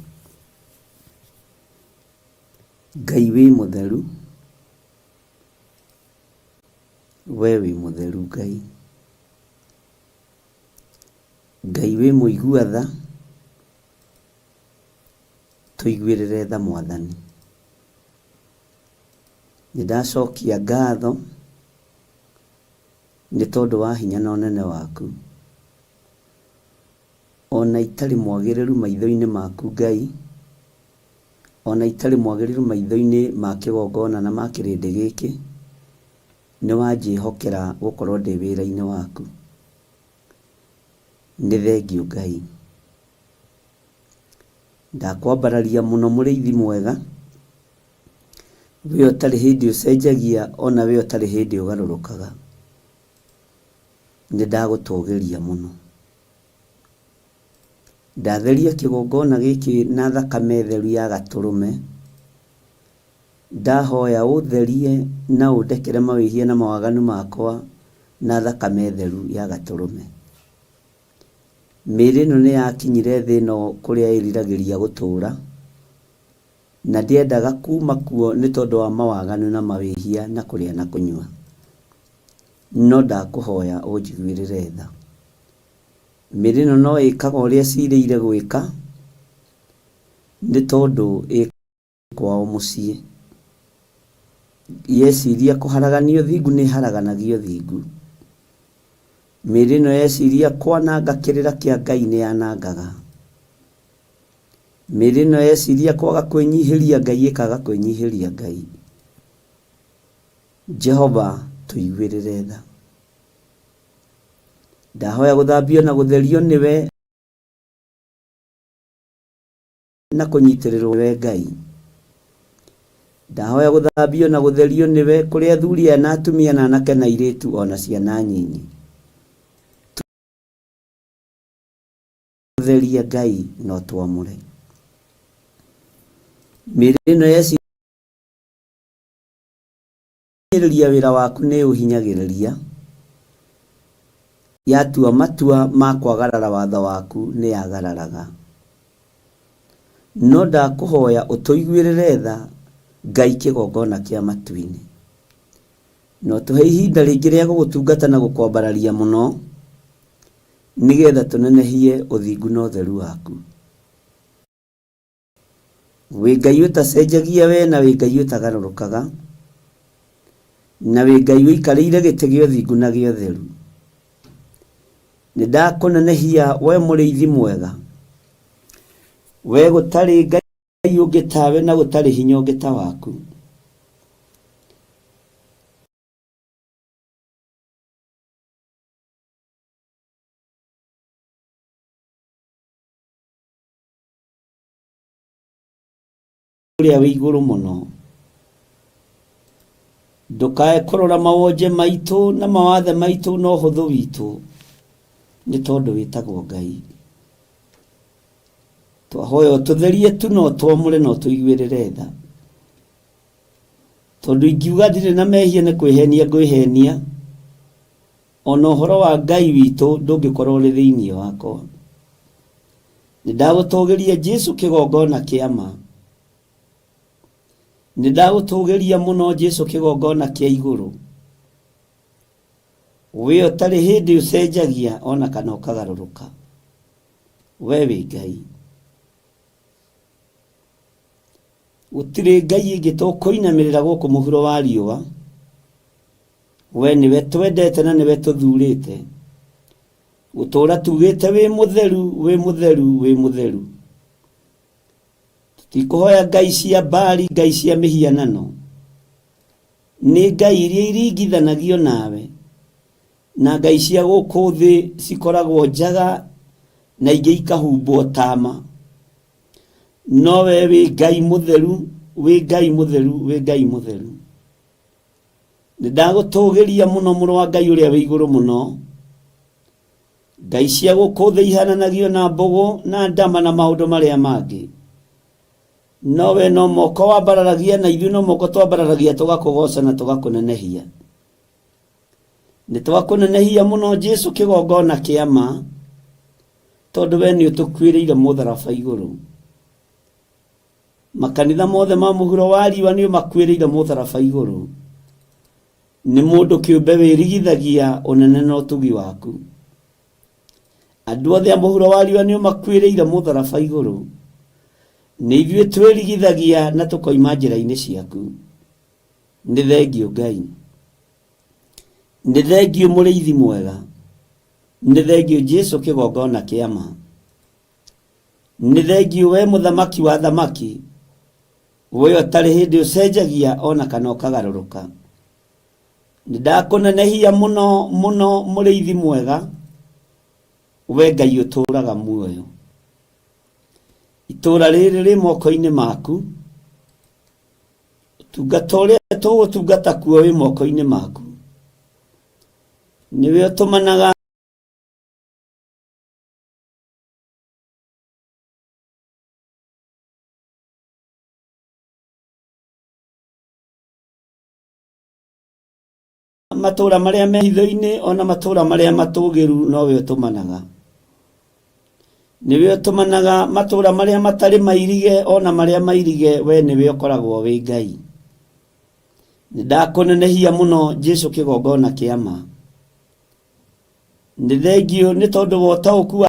Ngai wĩ mũtheru, we wĩ mũtheru Ngai. Ngai wĩ mũigua tha, tũiguĩrĩre tha Mwathani. Nĩndacokia ngatho nĩ tondũ wa hinya na ũnene waku, ona itarĩ mwagĩrĩru maitho-inĩ maku Ngai, ona itarĩ mwagĩrĩru maitho-inĩ ma kĩgongona na ma kĩrĩndĩ gĩkĩ, nĩ wanjĩhokera gũkorwo ndĩ wĩra-inĩ waku. Nĩ thengiũ Ngai. Ndakwambararia mũno mũrĩithi mwega, we ũtarĩ hĩndĩ ũcenjagia, ona we ũtarĩ hĩndĩ ũgarũrũkaga. Nĩ ndagũtũgĩria mũno. Ndatheria kĩgongona gĩkĩ na thakame theru ya Gatũrũme. Ndahoya ũtherie na ũndekere mawĩhia na mawaganu makwa na thakame theru ya Gatũrũme. Mĩĩrĩ ĩno nĩ yakinyire thĩ ĩno kũrĩa ĩriragĩria gũtũũra, na ndiendaga kuma kuo nĩ tondũ wa mawaganu na mawĩhia na kũrĩa na kũnyua. No ndakũhoya ũnjiguĩrĩre tha. Mĩrĩ ĩno no ĩkaga ũrĩa cirĩire gwĩka nĩ tondũ kwao mũciĩ. Yeciria kũharaganio thingu nĩ haraganagio thingu. Mĩrĩ ĩno yeciria kwananga kĩrĩra kĩa Ngai nĩ yanangaga. Mĩrĩ ĩno yeciria kwaga kwĩnyihĩria Ngai ĩkaga kwĩnyihĩria Ngai. Jehova tũiguĩrĩre tha. Ndahoya gũthambio na gũtherio nĩwe na kũnyitĩrĩrwo we Ngai. Ndahoya gũthambio na gũtherio nĩwe kũrĩ athuri aya na atumia na anake na airĩtu ona ciana nyinyi. Tũtheria Ngai no twamũre. Mĩrĩ ĩno yecirĩria wĩra waku nĩ ũhinyagĩrĩria. Yatua matua ma kwagarara watho waku nĩ yagararaga. No ndakũhoya ũtũiguĩrĩre tha Ngai kĩgongona kĩa matu-inĩ. No tũhe ihinda rĩngĩ rĩa gũgũtungata na gũkwambararia mũno nĩgetha tũnenehie ũthingu na ũtheru waku. Wĩ Ngai ũtacenjagia we na wĩ Ngai ũtagarũrũkaga, na wĩ Ngai ũikarĩire gĩtĩ gĩa ũthingu na gĩa ũtheru. Nĩndakũnenehia we mũrĩithi mwega, we gũtarĩ Ngai ũngĩ tawe na gũtarĩ hinya ũngĩ ta waku. Ũrĩa wĩ igũrũ mũno, ndũkae kũrora mawonje maitũ na mawathe maitũ na ũhũthũ witũ nĩ tondũ wĩtagwo Ngai. Twahoya ũtũtherie tu no twamũre no tũiguĩrĩre tha. Tondũ ingiuga ndirĩ na mehia nĩ kwĩhenia ngwĩhenia, ona ũhoro wa Ngai witũ ndũngĩkorwo ũrĩ thĩinĩ wakwa. Nĩndagũtũgĩria Jesu kĩgongona kĩa ma. Nĩndagũtũgĩria mũno Jesu kĩgongona kĩa igũrũ. We ũtarĩ hĩndĩ ũcenjagia ona kana ũkagarũrũka. We wĩ Ngai. Gũtirĩ Ngai ĩngĩ tũkũinamĩrĩra gũkũ mũhuro wa riũa. We nĩwe twendete na nĩwe tũthurĩte. Gũtũũra tugĩte wĩ mũtheru, wĩ mũtheru, wĩ mũtheru. Tũtikũhoya ngai cia Baali, ngai cia mĩhianano. Nĩ ngai iria iringithanagio nawe. Na ngai cia gũkũ thĩ cikoragwo njaga na ingĩ ikahumbwo tama. No we wĩ Ngai mũtheru, wĩ Ngai mũtheru, wĩ Ngai mũtheru. Nĩndagũtũgĩria mũno mũrũ wa Ngai ũrĩa wĩ igũrũ mũno. Ngai cia gũkũ thĩ ihananagio na mbogo na ndama na maũndũ marĩa mangĩ. No we no moko wambararagia na ithuĩ no moko twambararagia tũgakũgoca na tũgakũnenehia. Nĩtwakũnenehia mũno Jesu kĩgongona kĩa ma, tondũ we nĩ ũtũkuĩrĩire mũtharaba igũrũ. Makanitha mothe ma mũhuro wa riũa nĩ ũmakuĩrĩire mũtharaba igũrũ. Nĩ mũndũ kĩũmbe wĩrigithagia ũnene na ũtugi waku. Andũ othe a mũhuro wa riũa nĩ ũmakuĩrĩire mũtharaba igũrũ. Nĩ ithuĩ twĩrigithagia na tũkoima njĩra-inĩ ciaku. Nĩ thengio Ngai. Nĩ thengio mũrĩithi mwega. Nĩ thengio Jesu kĩgongona kĩa ma. Nĩ thengio we mũthamaki wa thamaki. We ũtarĩ hĩndĩ ũcenjagia ona kana ũkagarũrũka. Nĩndakũnenehia mũno mũno mũrĩithi mwega. We Ngai ũtũũraga muoyo. Itũũra rĩrĩ rĩ moko-inĩ maku. Ũtungata ũrĩa tũgũtungata kuo wĩ moko-inĩ maku. Nĩwe ũtũmanaga matũũra marĩa me hitho-inĩ ona matũũra marĩa matũgĩru nowe ũtũmanaga. niwe utumanaga matura maria matari mairige ona maria mairige we niwe ukoragwo wi Ngai. Nindakunenehia muno Jesu kigongona kiama. Nĩ thengio nĩ tondũ wa ũtaũku wa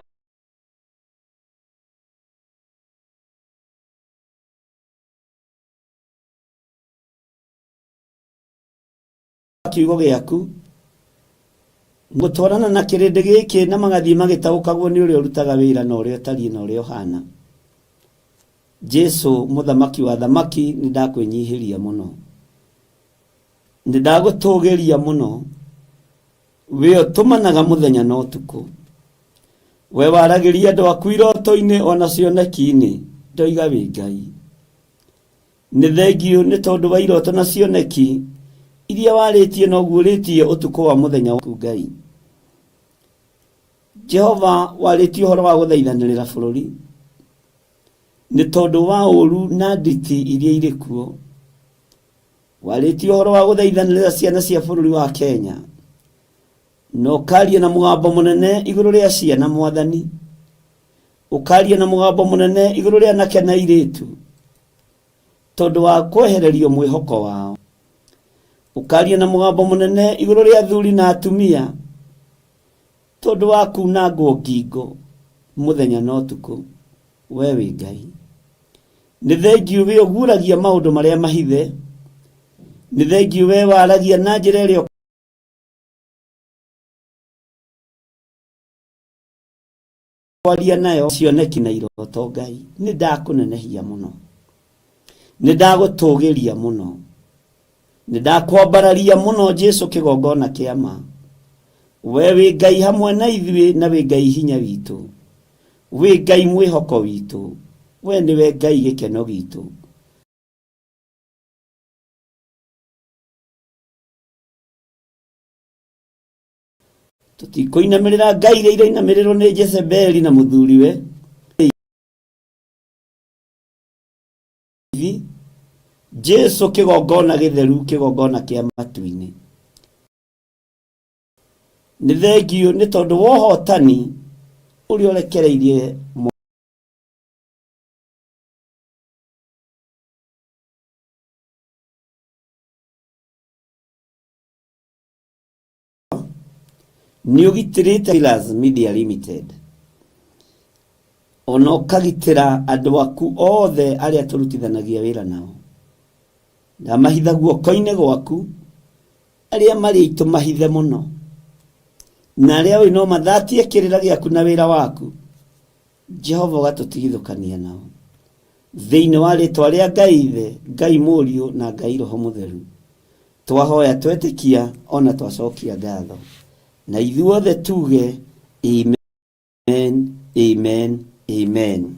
kiugo gĩaku gũtwarana na kĩrĩndĩ gĩkĩ na magathiĩ magĩtaũkagwo nĩ ũrĩa ũrutaga wĩra na ũrĩa ũtariĩ na ũrĩa ũhana. Jesu mũthamaki wa thamaki nĩndakwĩnyihĩria mũno, nĩndagũtũgĩria mũno, we ũtũmanaga mũthenya na ũtukũ, we waragĩria andũ aku iroto-inĩ ona cioneki-inĩ, ndoiga wĩ Ngai. Nĩ thengio nĩ tondũ wa iroto na cioneki iria warĩtie na ũguũrĩtie ũtukũ wa mũthenya waku Ngai. Jehova warĩtie ũhoro wa gũthaithanĩrĩra bũrũri nĩ tondũ wa ũru na nditi iria irĩ kuo. Warĩtie ũhoro wa gũthaithanĩrĩra ciana cia bũrũri wa Kenya, na ũkaria na mũgambo mũnene igũrũ rĩa ciana Mwathani, ũkaria na mũgambo mũnene igũrũ rĩa anake na airĩtu tondũ wa kwehererio mwĩhoko wao, ũkaria na mũgambo mũnene igũrũ rĩa athuri na atumia tondũ wa kunangwo ngingo mũthenya na ũtukũ. We wĩ Ngai. Nĩ thengio we ũguũragia maũndũ marĩa mahithe, nĩ thengio we waragia na njĩra ĩrĩa kwaria nayo cioneki na iroto Ngai. Nĩndakũnenehia mũno, nĩndagũtũgĩria mũno, nĩndakwambararia mũno Jesu kĩgongona kĩama. We wĩ Ngai hamwe na ithuĩ, na wĩ Ngai hinya witũ, wĩ Ngai mwĩhoko witũ, we nĩwe Ngai gĩkeno gitũ. Tũtikũinamĩrĩra ngai iria irainamĩrĩrwo nĩ Jezebeli na mũthuriwe. Jesu kĩgongona gĩtheru, kĩgongona kĩa matu-inĩ. Nĩ thengio nĩ tondũ wa ũhotani ũrĩa ũrekereirie nĩ ũgitĩrĩte Pillars Media Limited, ona ũkagitĩra andũ aku othe arĩa tũrutithanagia wĩra nao, na mahitha guoko-inĩ gwaku arĩa marĩ aitũ mahithe mũno, na arĩa we no mathatie kĩrĩra gĩaku na wĩra waku. Jehova ũgatũtigithũkania nao thĩinĩ wa rĩtwa rĩa Ngai Ithe, Ngai Mũriũ na Ngai Roho Mũtheru. Twahoya twetĩkia ona twacokia ngatho, na ithuothe tuge amen, amen, amen.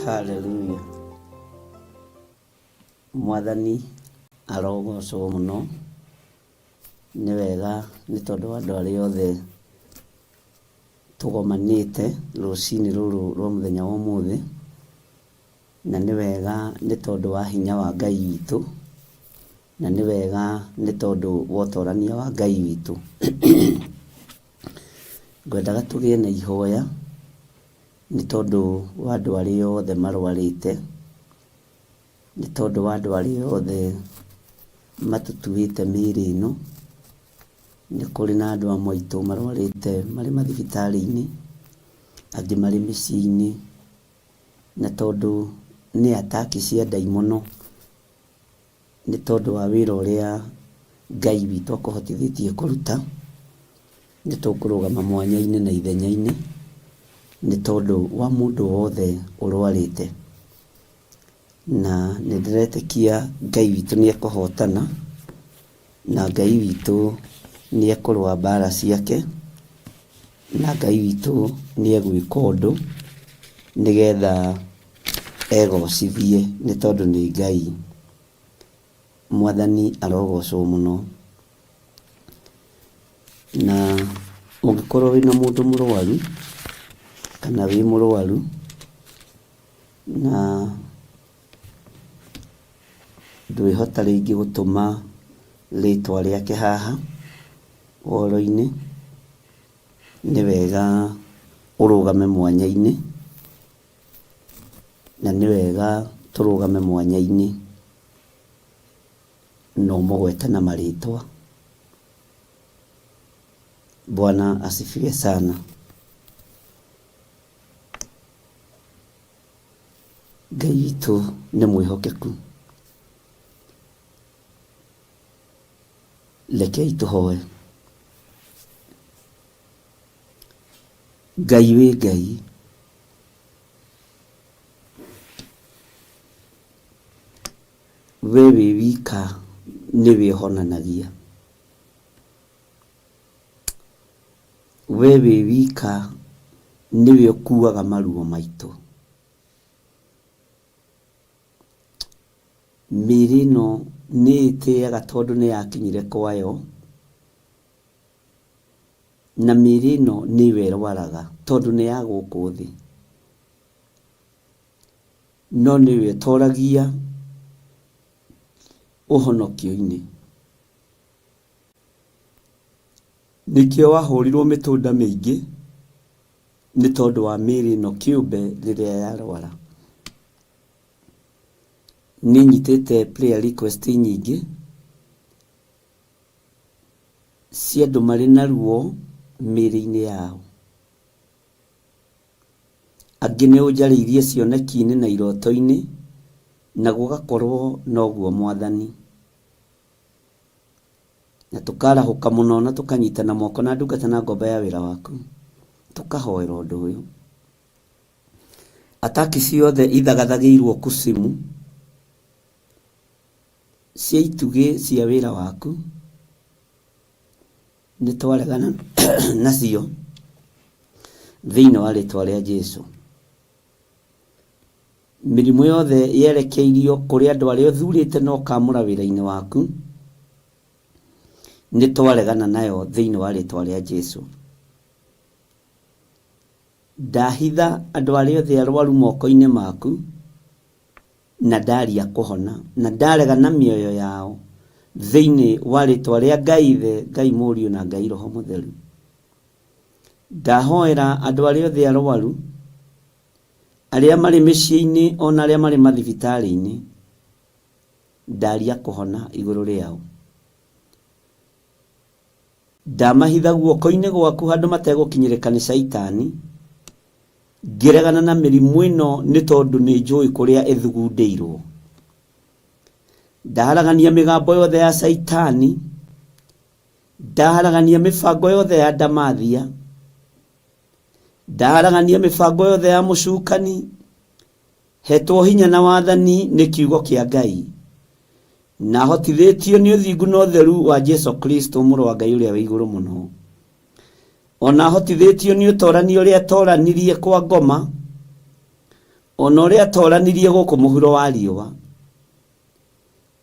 Hallelujah. Mwathani arogocwo muno nĩ wega nĩ tondũ andũ arĩa othe tũgomanĩte rũcinĩ rũrũ rwa mũthenya wa ũmũthĩ, na nĩ wega nĩ tondũ wa hinya wa Ngai witũ, na nĩ wega nĩ tondũ wa ũtorania wa Ngai witũ. Ngwendaga tũgĩe na ihoya nĩ tondũ wa andũ arĩa othe marwarĩte, nĩ tondũ wa andũ arĩa othe matũtuĩte mĩĩrĩ ĩno. Nĩ kũrĩ na andũ amwe aitũ marwarĩte marĩ mathibitarĩ-inĩ, angĩ marĩ mĩciĩ-inĩ, na tondũ nĩ ataki cia ndaimono, nĩ tondũ wa wĩra ũrĩa Ngai witũ akũhotithĩtie kũruta, nĩ tũkũrũgama mwanya-inĩ na ithenya-inĩ nĩ tondũ wa mũndũ wothe ũrwarĩte, na nĩ ndĩretĩkia Ngai witũ nĩ ekũhotana, na Ngai witũ nĩ ekũrũa mbara ciake, na Ngai witũ nĩ egwĩka ũndũ nĩgetha egocithie nĩ tondũ nĩ Ngai. Mwathani arogocwo mũno. Na ũngĩkorwo wĩna mũndũ mũrwaru kana wĩ mũrwaru na ndwĩhota rĩngĩ gũtũma rĩtwa rĩake haha ũhoro-inĩ, nĩ wega ũrũgame mwanya-inĩ, na nĩ wega tũrũgame mwanya-inĩ na ũmũgwete na marĩtwa. Bwana asifiwe sana. Ngai witũ nĩ mwĩhokeku. Rekei tũhoe. Ngai wĩ Ngai, we wĩ wika nĩwe ũhonanagia. We wĩ wika nĩwe ũkuaga maruo maitũ. Mĩĩrĩ ĩno nĩ ĩtĩaga tondũ nĩ yakinyire kwayo, na mĩĩrĩ ĩno nĩwe ĩrwaraga tondũ nĩ ya gũkũ thĩ, no nĩwe ũtoragia ũhonokio-inĩ. Nĩkĩo wahũrirwo mĩtũnda mĩingĩ nĩ tondũ wa mĩĩrĩ ĩno kĩũmbe rĩrĩa yarwara. Nĩ nyitĩte prayer request nyingĩ cia andũ marĩ na ruo mĩĩrĩ-inĩ yao. Angĩ nĩ ũnjarĩirie cioneki-inĩ na iroto-inĩ, na gũgakorwo noguo Mwathani. Na tũkarahũka mũno na tũkanyitana moko na ndungata na ngombo ya wĩra waku, tũkahoera ũndũ ũyũ. Ataki ciothe ithagathagĩirwo kusimu cia itugĩ cia wĩra waku, nĩ twaregana nacio thĩinĩ wa rĩtwa rĩa Jesũ. Mĩrimũ yothe yerekeirio kũrĩ andũ arĩa ũthurĩte na ũkamũra wĩra-inĩ waku, nĩ twaregana nayo thĩinĩ wa rĩtwa rĩa Jesũ. Ndahitha andũ arĩa othe arwaru moko-inĩ maku, na ndaria kũhona, na ndaregana mĩoyo yao thĩinĩ wa rĩtwa rĩa Ngai Ithe, Ngai Mũriũ na Ngai Roho Mũtheru. Ndahoera andũ arĩa othe arwaru, arĩa marĩ mĩciĩ-inĩ ona arĩa marĩ mathibitarĩ-inĩ, ndaria kũhona igũrũ rĩao. Ndamahitha guoko-inĩ gwaku handũ mategũkinyĩrĩka nĩ Saitani, ngĩregana na mĩrimũ ĩno nĩ tondũ nĩ njũĩ kũrĩa ĩthugundĩirwo. Ndaharagania mĩgambo yothe ya Saitani, ndaharagania mĩbango yothe ya ndamathia, ndaharagania mĩbango yothe ya mũcukani, hetwo hinya na wathani nĩ kiugo kĩa Ngai, na hotithĩtio nĩ ũthingu na ũtheru wa Jesũ Kristo mũrũ wa Ngai ũrĩa wĩ igũrũ mũno. Ona hotithĩtio nĩ ũtorani ũrĩa atoranirie kwa ngoma, ona ũrĩa atoranirie gũkũ mũhuro wa riũa.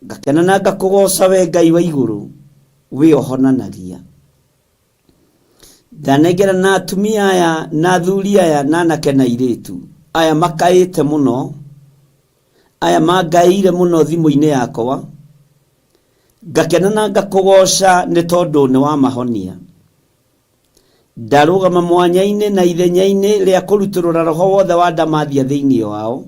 Ngakena na ngakũgoca we Ngai wa igũrũ, we ũhonanagia. Ndanengera na atumia aya na athuri aya na anake na airĩtu aya makaĩte mũno, aya mangaĩire mũno thimũ-inĩ yakwa. Ngakena na ngakũgoca nĩ tondũ nĩ wamahonia. Ndarũgama mwanya-inĩ na ithenya-inĩ rĩa kũrutũrũra roho wothe wa ndamathia thĩinĩ wao.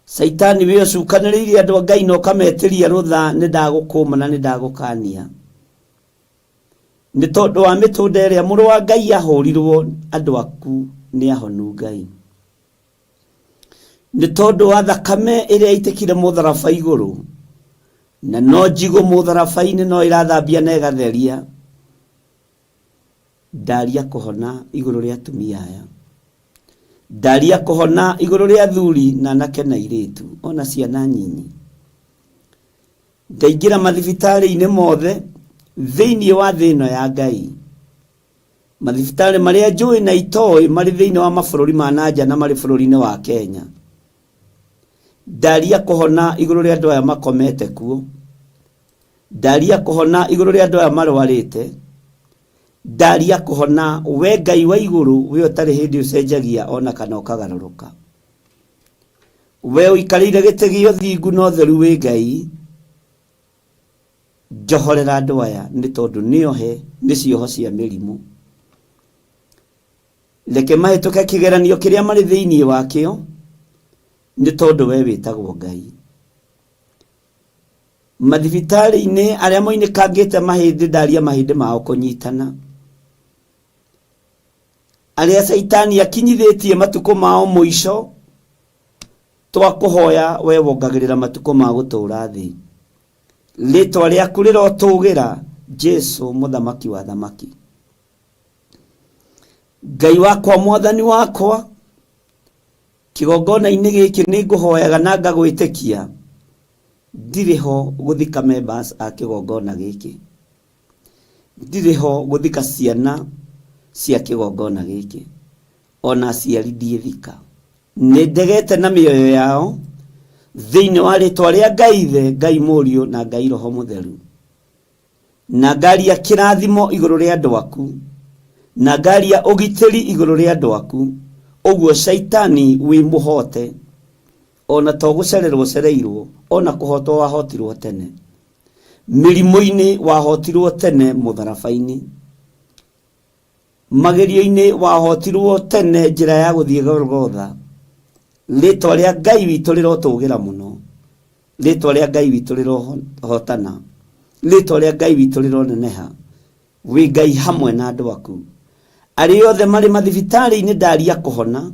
Saitani we ũcukanĩrĩirie andũ a Ngai na ũkametĩria rũtha, nĩ ndagũkũma na nĩ ndagũkania. Nĩ tondũ wa mĩtũnda ĩrĩa mũrũ wa Ngai ahũrirwo, andũ aku nĩ ahonu Ngai. Nĩ tondũ wa thakame ĩrĩa itĩkire mũtharaba igũrũ, na no njigũ mũtharaba-inĩ no ĩrathambia na ĩgatheria. Ndaria kũhona igũrũ rĩa atumia aya. Ndaria kũhona igũrũ rĩa athuri na anake na airĩtu, ona ciana nyinyi. Ndaingĩra mathibitarĩ-inĩ mothe thĩinĩ wa thĩ ĩno ya Ngai. Mathibitarĩ marĩa njũĩ na itoĩ marĩ thĩinĩ wa mabũrũri ma nanja na marĩ bũrũri-inĩ wa Kenya. Ndaria kũhona igũrũ rĩa andũ aya makomete kuo. Ndaria kũhona igũrũ rĩa andũ aya marwarĩte. Ndaria kũhona we Ngai wa igũrũ, we ũtarĩ hĩndĩ ũcenjagia ona kana ũkagarũrũka. We ũikarĩire gĩtĩ gĩa ũthingu na ũtheru wĩ Ngai. Njohorera andũ aya nĩ tondũ nĩohe nĩ cioho cia mĩrimũ. Reke mahĩtũke kĩgeranio kĩrĩa marĩ thĩinĩ wakĩo, nĩ tondũ we wĩtagwo Ngai. Mathibitarĩ-inĩ arĩa moinĩkangĩte mahĩndĩ, ndaria mahĩndĩ mao kũnyitana. Arĩa Saitani akinyithĩtie matukũ mao mũico, twakũhoya we wongagĩrĩra matukũ ma gũtũũra thĩ. Rĩtwa rĩaku rĩrotũgĩra, Jesu mũthamaki wa thamaki. Ngai wakwa, mwathani wakwa, kĩgongona-inĩ gĩkĩ nĩ ngũhoyaga na ngagwĩtĩkia ndirĩ ho gũthika members a kĩgongona gĩkĩ. Ndirĩ ho gũthika ciana cia kĩgongona gĩkĩ, ona aciari ndiĩthika. Nĩ ndegete na mĩoyo yao thĩinĩ wa rĩtwa rĩa Ngai Ithe, Ngai Mũriũ na Ngai Roho Mũtheru. Na ngaria kĩrathimo igũrũ rĩa andũ aku, na ngaria ũgitĩri igũrũ rĩa andũ aku. Ũguo Saitani wĩ mũhote, ona to gũcererwo cereirwo, ona kũhotwo wahotirwo tene. Mĩrimũ-inĩ wahotirwo tene mũtharaba-inĩ. Magerio-inĩ wahotirwo tene njĩra ya gũthiĩ Golgotha. Rĩtwa rĩa Ngai witũ rĩrotũgĩra mũno. Rĩtwa rĩa Ngai witũ rĩrohotana. Rĩtwa rĩa Ngai witũ rĩroneneha. Wĩ Ngai hamwe na andũ aku. Arĩ othe marĩ mathibitarĩ-inĩ ndaria kũhona.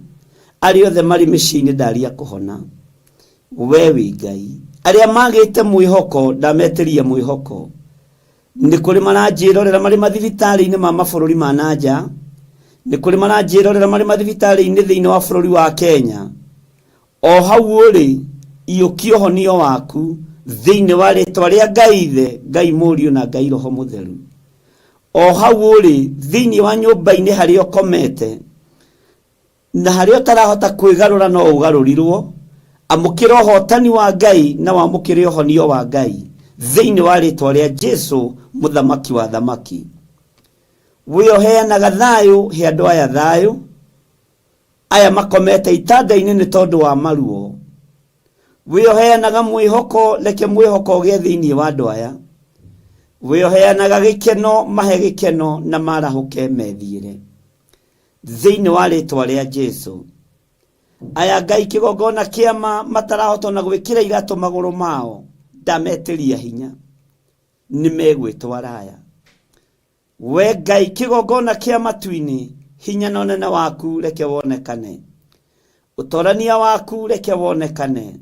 Arĩ othe marĩ mĩciĩ-inĩ ndaria kũhona. We wĩ Ngai. Arĩa magĩte mwĩhoko ndametĩria mwĩhoko. Nĩ kũrĩ maranjĩrorera marĩ mathibitarĩ-inĩ ma mabũrũri ma nanja. Nĩ kũrĩ maranjĩrorera marĩ mathibitarĩ-inĩ thĩinĩ wa bũrũri wa Kenya. O hau ũrĩ, iyũkia ũhonio waku thĩinĩ wa rĩtwa rĩa Ngai Ithe, Ngai Mũriũ na Ngai Roho Mũtheru. O hau ũrĩ thĩinĩ wa nyũmba-inĩ harĩa ũkomete, na harĩa ũtarahota kwĩgarũra no ũgarũrirwo. Amũkĩra ũhotani wa Ngai na wamũkĩre ũhonio wa Ngai thĩinĩ wa rĩtwa rĩa Jesu mũthamaki wa thamaki. We ũheanaga thayũ he andũ aya thayũ, aya makomete itanda-inĩ nĩ tondũ wa maruo. We ũheanaga mwĩhoko, reke mwĩhoko ũgĩe thĩinĩ wa andũ aya. We ũheanaga gĩkeno, mahe gĩkeno na marahũke methiĩre thĩinĩ wa rĩtwa rĩa Jesu. Aya Ngai kĩgongona kĩama matarahota na gwĩkĩra iratũ magũrũ mao, ndametĩria hinya, nĩ megwĩtwara aya. We Ngai kĩgongona kĩa matu-inĩ, hinya na ũnene waku reke wonekane. Ũtorania waku reke wonekane.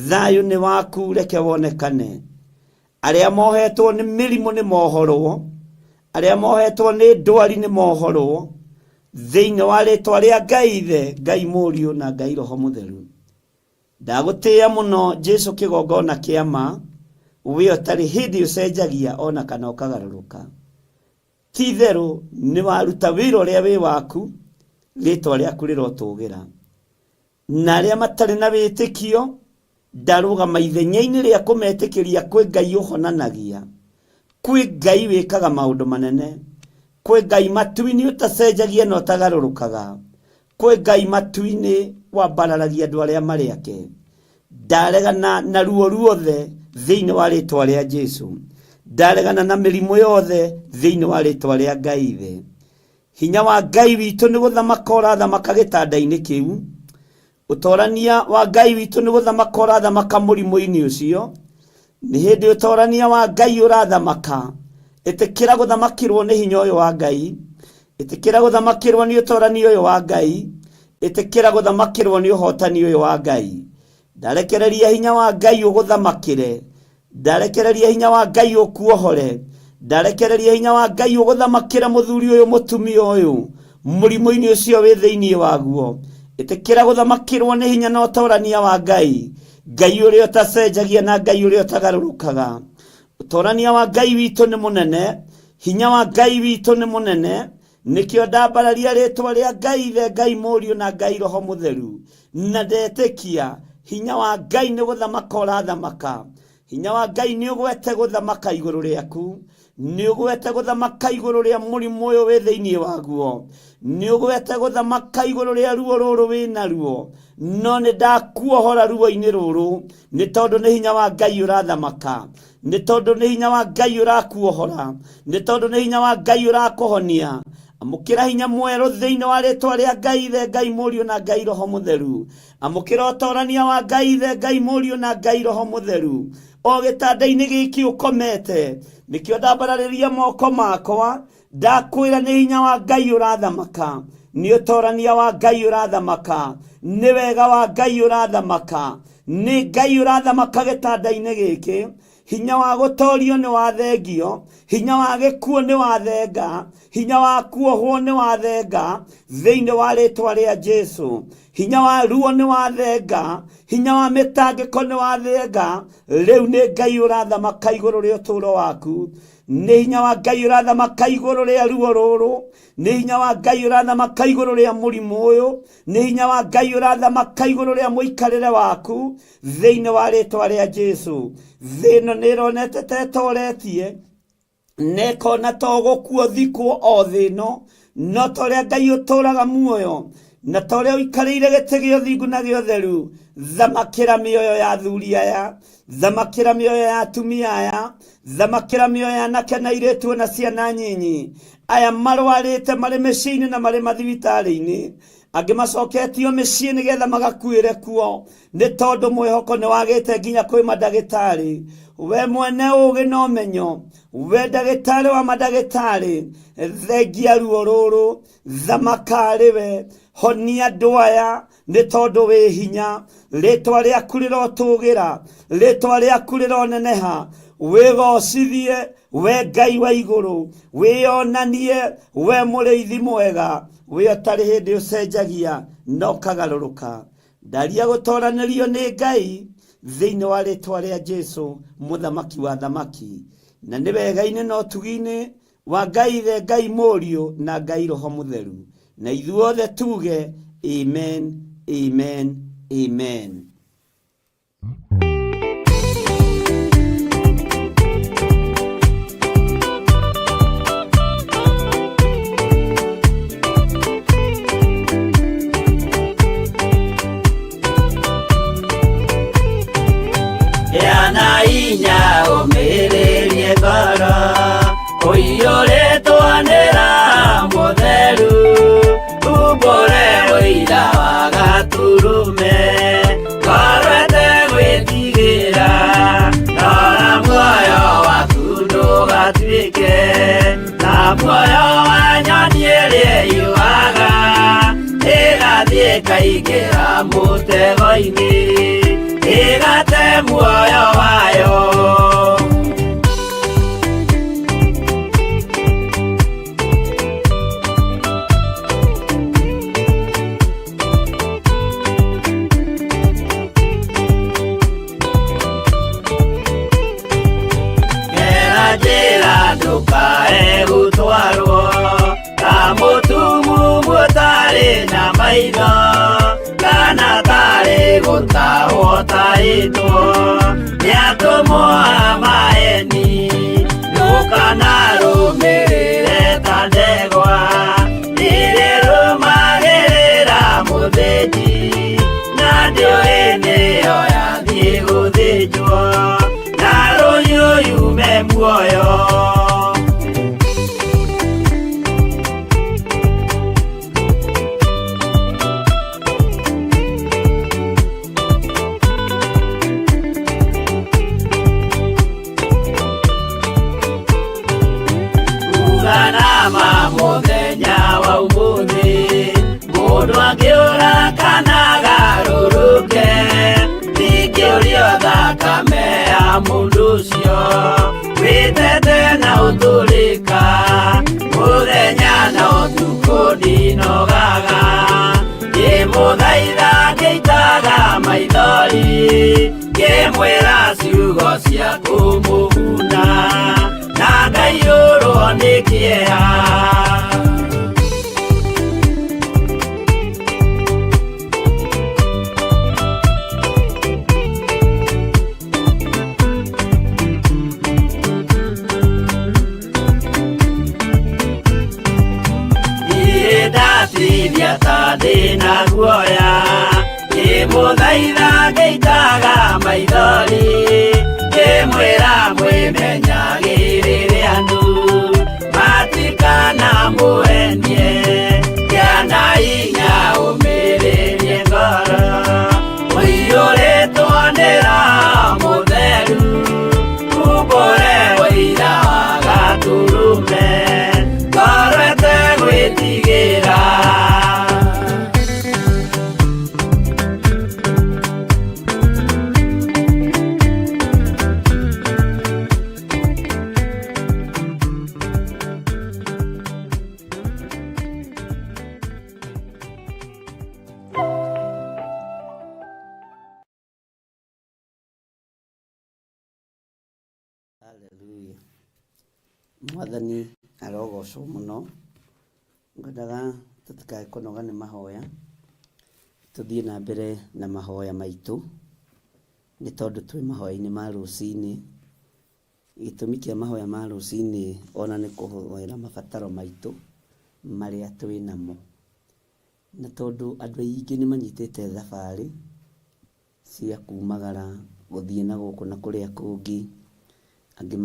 Thayũ nĩ waku reke wonekane. Arĩa mohetwo nĩ mĩrimũ nĩ mohorwo. Arĩa mohetwo nĩ ndwari nĩ mohorwo. Thĩinĩ wa rĩtwa rĩa Ngai Ithe, Ngai Mũriũ na Ngai Roho Mũtheru. Ndagũtĩĩa mũno Jesu kĩgongona kĩama, we ũtarĩ hĩndĩ ũcenjagia ona kana ũkagarũrũka. Ti itherũ nĩ waruta wĩra ũrĩa wĩ waku, rĩtwa rĩaku rĩrotũgĩra. na arĩa matarĩ na wĩtĩkio ndarũgama ithenya-inĩ rĩa kũmetĩkĩria kwĩ Ngai ũhonanagia, kwĩ Ngai wĩkaga maũndũ manene, kwĩ Ngai matu-inĩ ũtacenjagia na ũtagarũrũkaga, kwĩ Ngai matu-inĩ wambararagia andũ arĩa marĩ ake. Ndaregana na ruo ruothe thĩinĩ wa rĩtwa rĩa Jesu, ndaregana na mĩrimũ yothe thĩinĩ wa rĩtwa rĩa Ngai Ithe. Hinya wa Ngai witũ nĩ gũthamaka ũrathamaka gĩtanda-inĩ kĩu. Ũtorania wa Ngai witũ nĩ gũthamaka ũrathamaka mũrimũ-inĩ ũcio. Nĩ hĩndĩ ũtorania wa Ngai ũrathamaka. Ĩtĩkĩra gũthamakĩrwo nĩ hinya ũyũ wa Ngai, ĩtĩkĩra gũthamakĩrwo nĩ ũtorania ũyũ wa Ngai, ĩtĩkĩra gũthamakĩrwo nĩ ũhotani ũyũ wa Ngai. Ndarekereria hinya wa Ngai ũgũthamakĩre, ndarekereria hinya wa Ngai ũkuohore, ndarekereria hinya wa Ngai ũgũthamakĩre mũthuri ũyũ mũtumia ũyũ mũrimũ-inĩ ũcio wĩ thĩinĩ waguo. Ĩtĩkĩra gũthamakĩrwo nĩ hinya na ũtorania wa Ngai, Ngai ũrĩa ũtacenjagia na Ngai ũrĩa ũtagarũrũkaga. Ũtorania wa Ngai witũ nĩ mũnene, hinya wa Ngai witũ nĩ mũnene. Nĩkĩo ndambararia rĩtwa rĩa Ngai Ithe, Ngai Mũriũ na Ngai Roho Mũtheru, na ndetĩkia hinya wa Ngai nĩ gũthamaka ũrathamaka. Hinya wa Ngai nĩ ũgwete gũthamaka igũrũ rĩaku, nĩ ũgwete gũthamaka igũrũ rĩa mũrimũ ũyũ wĩ thĩinĩ waguo, nĩ ũgwete gũthamaka igũrũ rĩa ruo rũrũ wĩ naruo. No nĩ ndakuohora ruo-inĩ rũrũ, nĩ tondũ nĩ hinya wa Ngai ũrathamaka, nĩ tondũ nĩ hinya wa Ngai ũrakuohora, nĩ tondũ nĩ hinya wa Ngai ũrakũhonia. Amũkĩra hinya mwerũ thĩinĩ wa rĩtwa rĩa Ngai Ithe, Ngai Mũriũ na Ngai Roho Mũtheru. Amũkĩra ũtorania wa Ngai Ithe, Ngai Mũriũ na Ngai Roho Mũtheru. O gĩtanda-inĩ gĩkĩ ũkomete, nĩkĩo ndambararĩria moko makwa, ndakwĩra nĩ hinya wa Ngai ũrathamaka, nĩ ũtorania wa Ngai ũrathamaka, nĩ wega wa Ngai ũrathamaka, nĩ Ngai ũrathamaka gĩtanda-inĩ gĩkĩ. Hinya wa gũtorio nĩ wathengio, hinya wa gĩkuũ nĩ wathenga, hinya wa kuohwo nĩ wathenga thĩinĩ wa rĩtwa rĩa Jesu. Hinya wa ruo nĩ wathenga, hinya wa mĩtangĩko nĩ wathenga. Rĩu nĩ Ngai ũrathamaka igũrũ rĩa ũtũũro waku, nĩ hinya wa Ngai ũrathamaka igũrũ rĩa ruo rũrũ, nĩ hinya wa Ngai ũrathamaka igũrũ rĩa mũrimũ ũyũ, nĩ hinya wa Ngai ũrathamaka igũrũ rĩa mũikarĩre waku thĩinĩ wa rĩtwa rĩa Jesu. Thĩ ĩno nĩ ĩronete ta ĩtoretie, na ĩkona ta ũgũkua thikwo o thĩ ĩno, no ta ũrĩa Ngai ũtũũraga muoyo, na ta ũrĩa ũikarĩire gĩtĩ gĩa ũthingu na gĩa ũtheru. Thamakĩra mĩoyo ya athuri aya, thamakĩra mĩoyo ya atumia aya, thamakĩra mĩoyo ya anake na airĩtu na ciana nyinyi aya marwarĩte marĩ mĩciĩ-inĩ na marĩ mathibitarĩ-inĩ, angĩ macoketio mĩciĩ nĩgetha magakuĩre kuo nĩ tondũ mwĩhoko nĩ wagĩte nginya kwĩ mandagĩtarĩ. We mwene ũgĩ na ũmenyo, we ndagĩtarĩ wa mandagĩtarĩ, thengia ruo rũrũ, thamaka arĩ we, honia andũ aya nĩ tondũ wĩ hinya. Rĩtwa rĩaku rĩrotũgĩra, rĩtwa rĩaku rĩroneneha. Wĩgocithie we Ngai wa igũrũ, wĩonanie we mũrĩithi mwega, we ũtarĩ hĩndĩ ũcenjagia na ũkagarũrũka. Ndaria gũtoranĩrio nĩ Ngai thĩinĩ wa rĩtwa rĩa Jesu, mũthamaki wa thamaki, na nĩ wega-inĩ na ũtugi-inĩ wa Ngai Ithe, Ngai Mũriũ na Ngai Roho Mũtheru. Na ithuothe tuge amen, amen, amen. Yana inya ũmĩrĩrie ngoro, ũiyũrĩtwo nĩ Roho Mũtheru, umbũre ũira wa gatũrũme, ngoro ĩtegwĩtigĩra, rora muoyo waku ndũgatuĩke na muoyo wa nyoni ĩrĩa ĩyũaga, ĩgathiĩ ĩkaingĩra mũtego-inĩ, ĩgate muoyo wayo. Gera njĩra ndũkae gũtwarwo ta mũtumumu ũtarĩ na maitho, kana ta gũthĩnjwo na rũhiũ yume muoyo. Uganama mũthenya wa ũmũthĩ mũndũ angĩũra kana garũrũke, ndingĩũrio thakame ya mũndũ ũcio wĩtete na ũtũrĩka mũthenya na ũtukũ ndinogaga, ngĩmũthaitha ngĩitaga maithori ngĩmwĩra ciugo cia kũmũguna na ngaiyũrwo nĩ kĩeha. Ndatinia ta ndĩna guoya, ngĩmũthaitha ngĩitaga maithori ngĩmwĩra mwĩmenyagĩrĩre andũ matikana mũhenie, gĩana hinya ũmĩrĩrie ngoro ũiyũrĩtwo nĩ Roho Mũtheru umbũre ũira wa Gatũrũme ngoro ĩtegwĩtigĩra. Haleluya. Mwathani arogocwo mũno. Ngwendaga tũtikae kũnoga nĩ mahoya, tũthiĩ na mbere na mahoya maitũ nĩ tondũ twĩ mahoya-inĩ ma rũcinĩ. Gĩtũmi kĩa mahoya ma rũcinĩ ona nĩ kũhoera mabataro maitũ marĩa twĩ namo, na tondũ andũ aingĩ nĩ manyitĩte thabarĩ cia kumagara gũthiĩ na gũkũ na kũrĩa kũngĩ, angĩ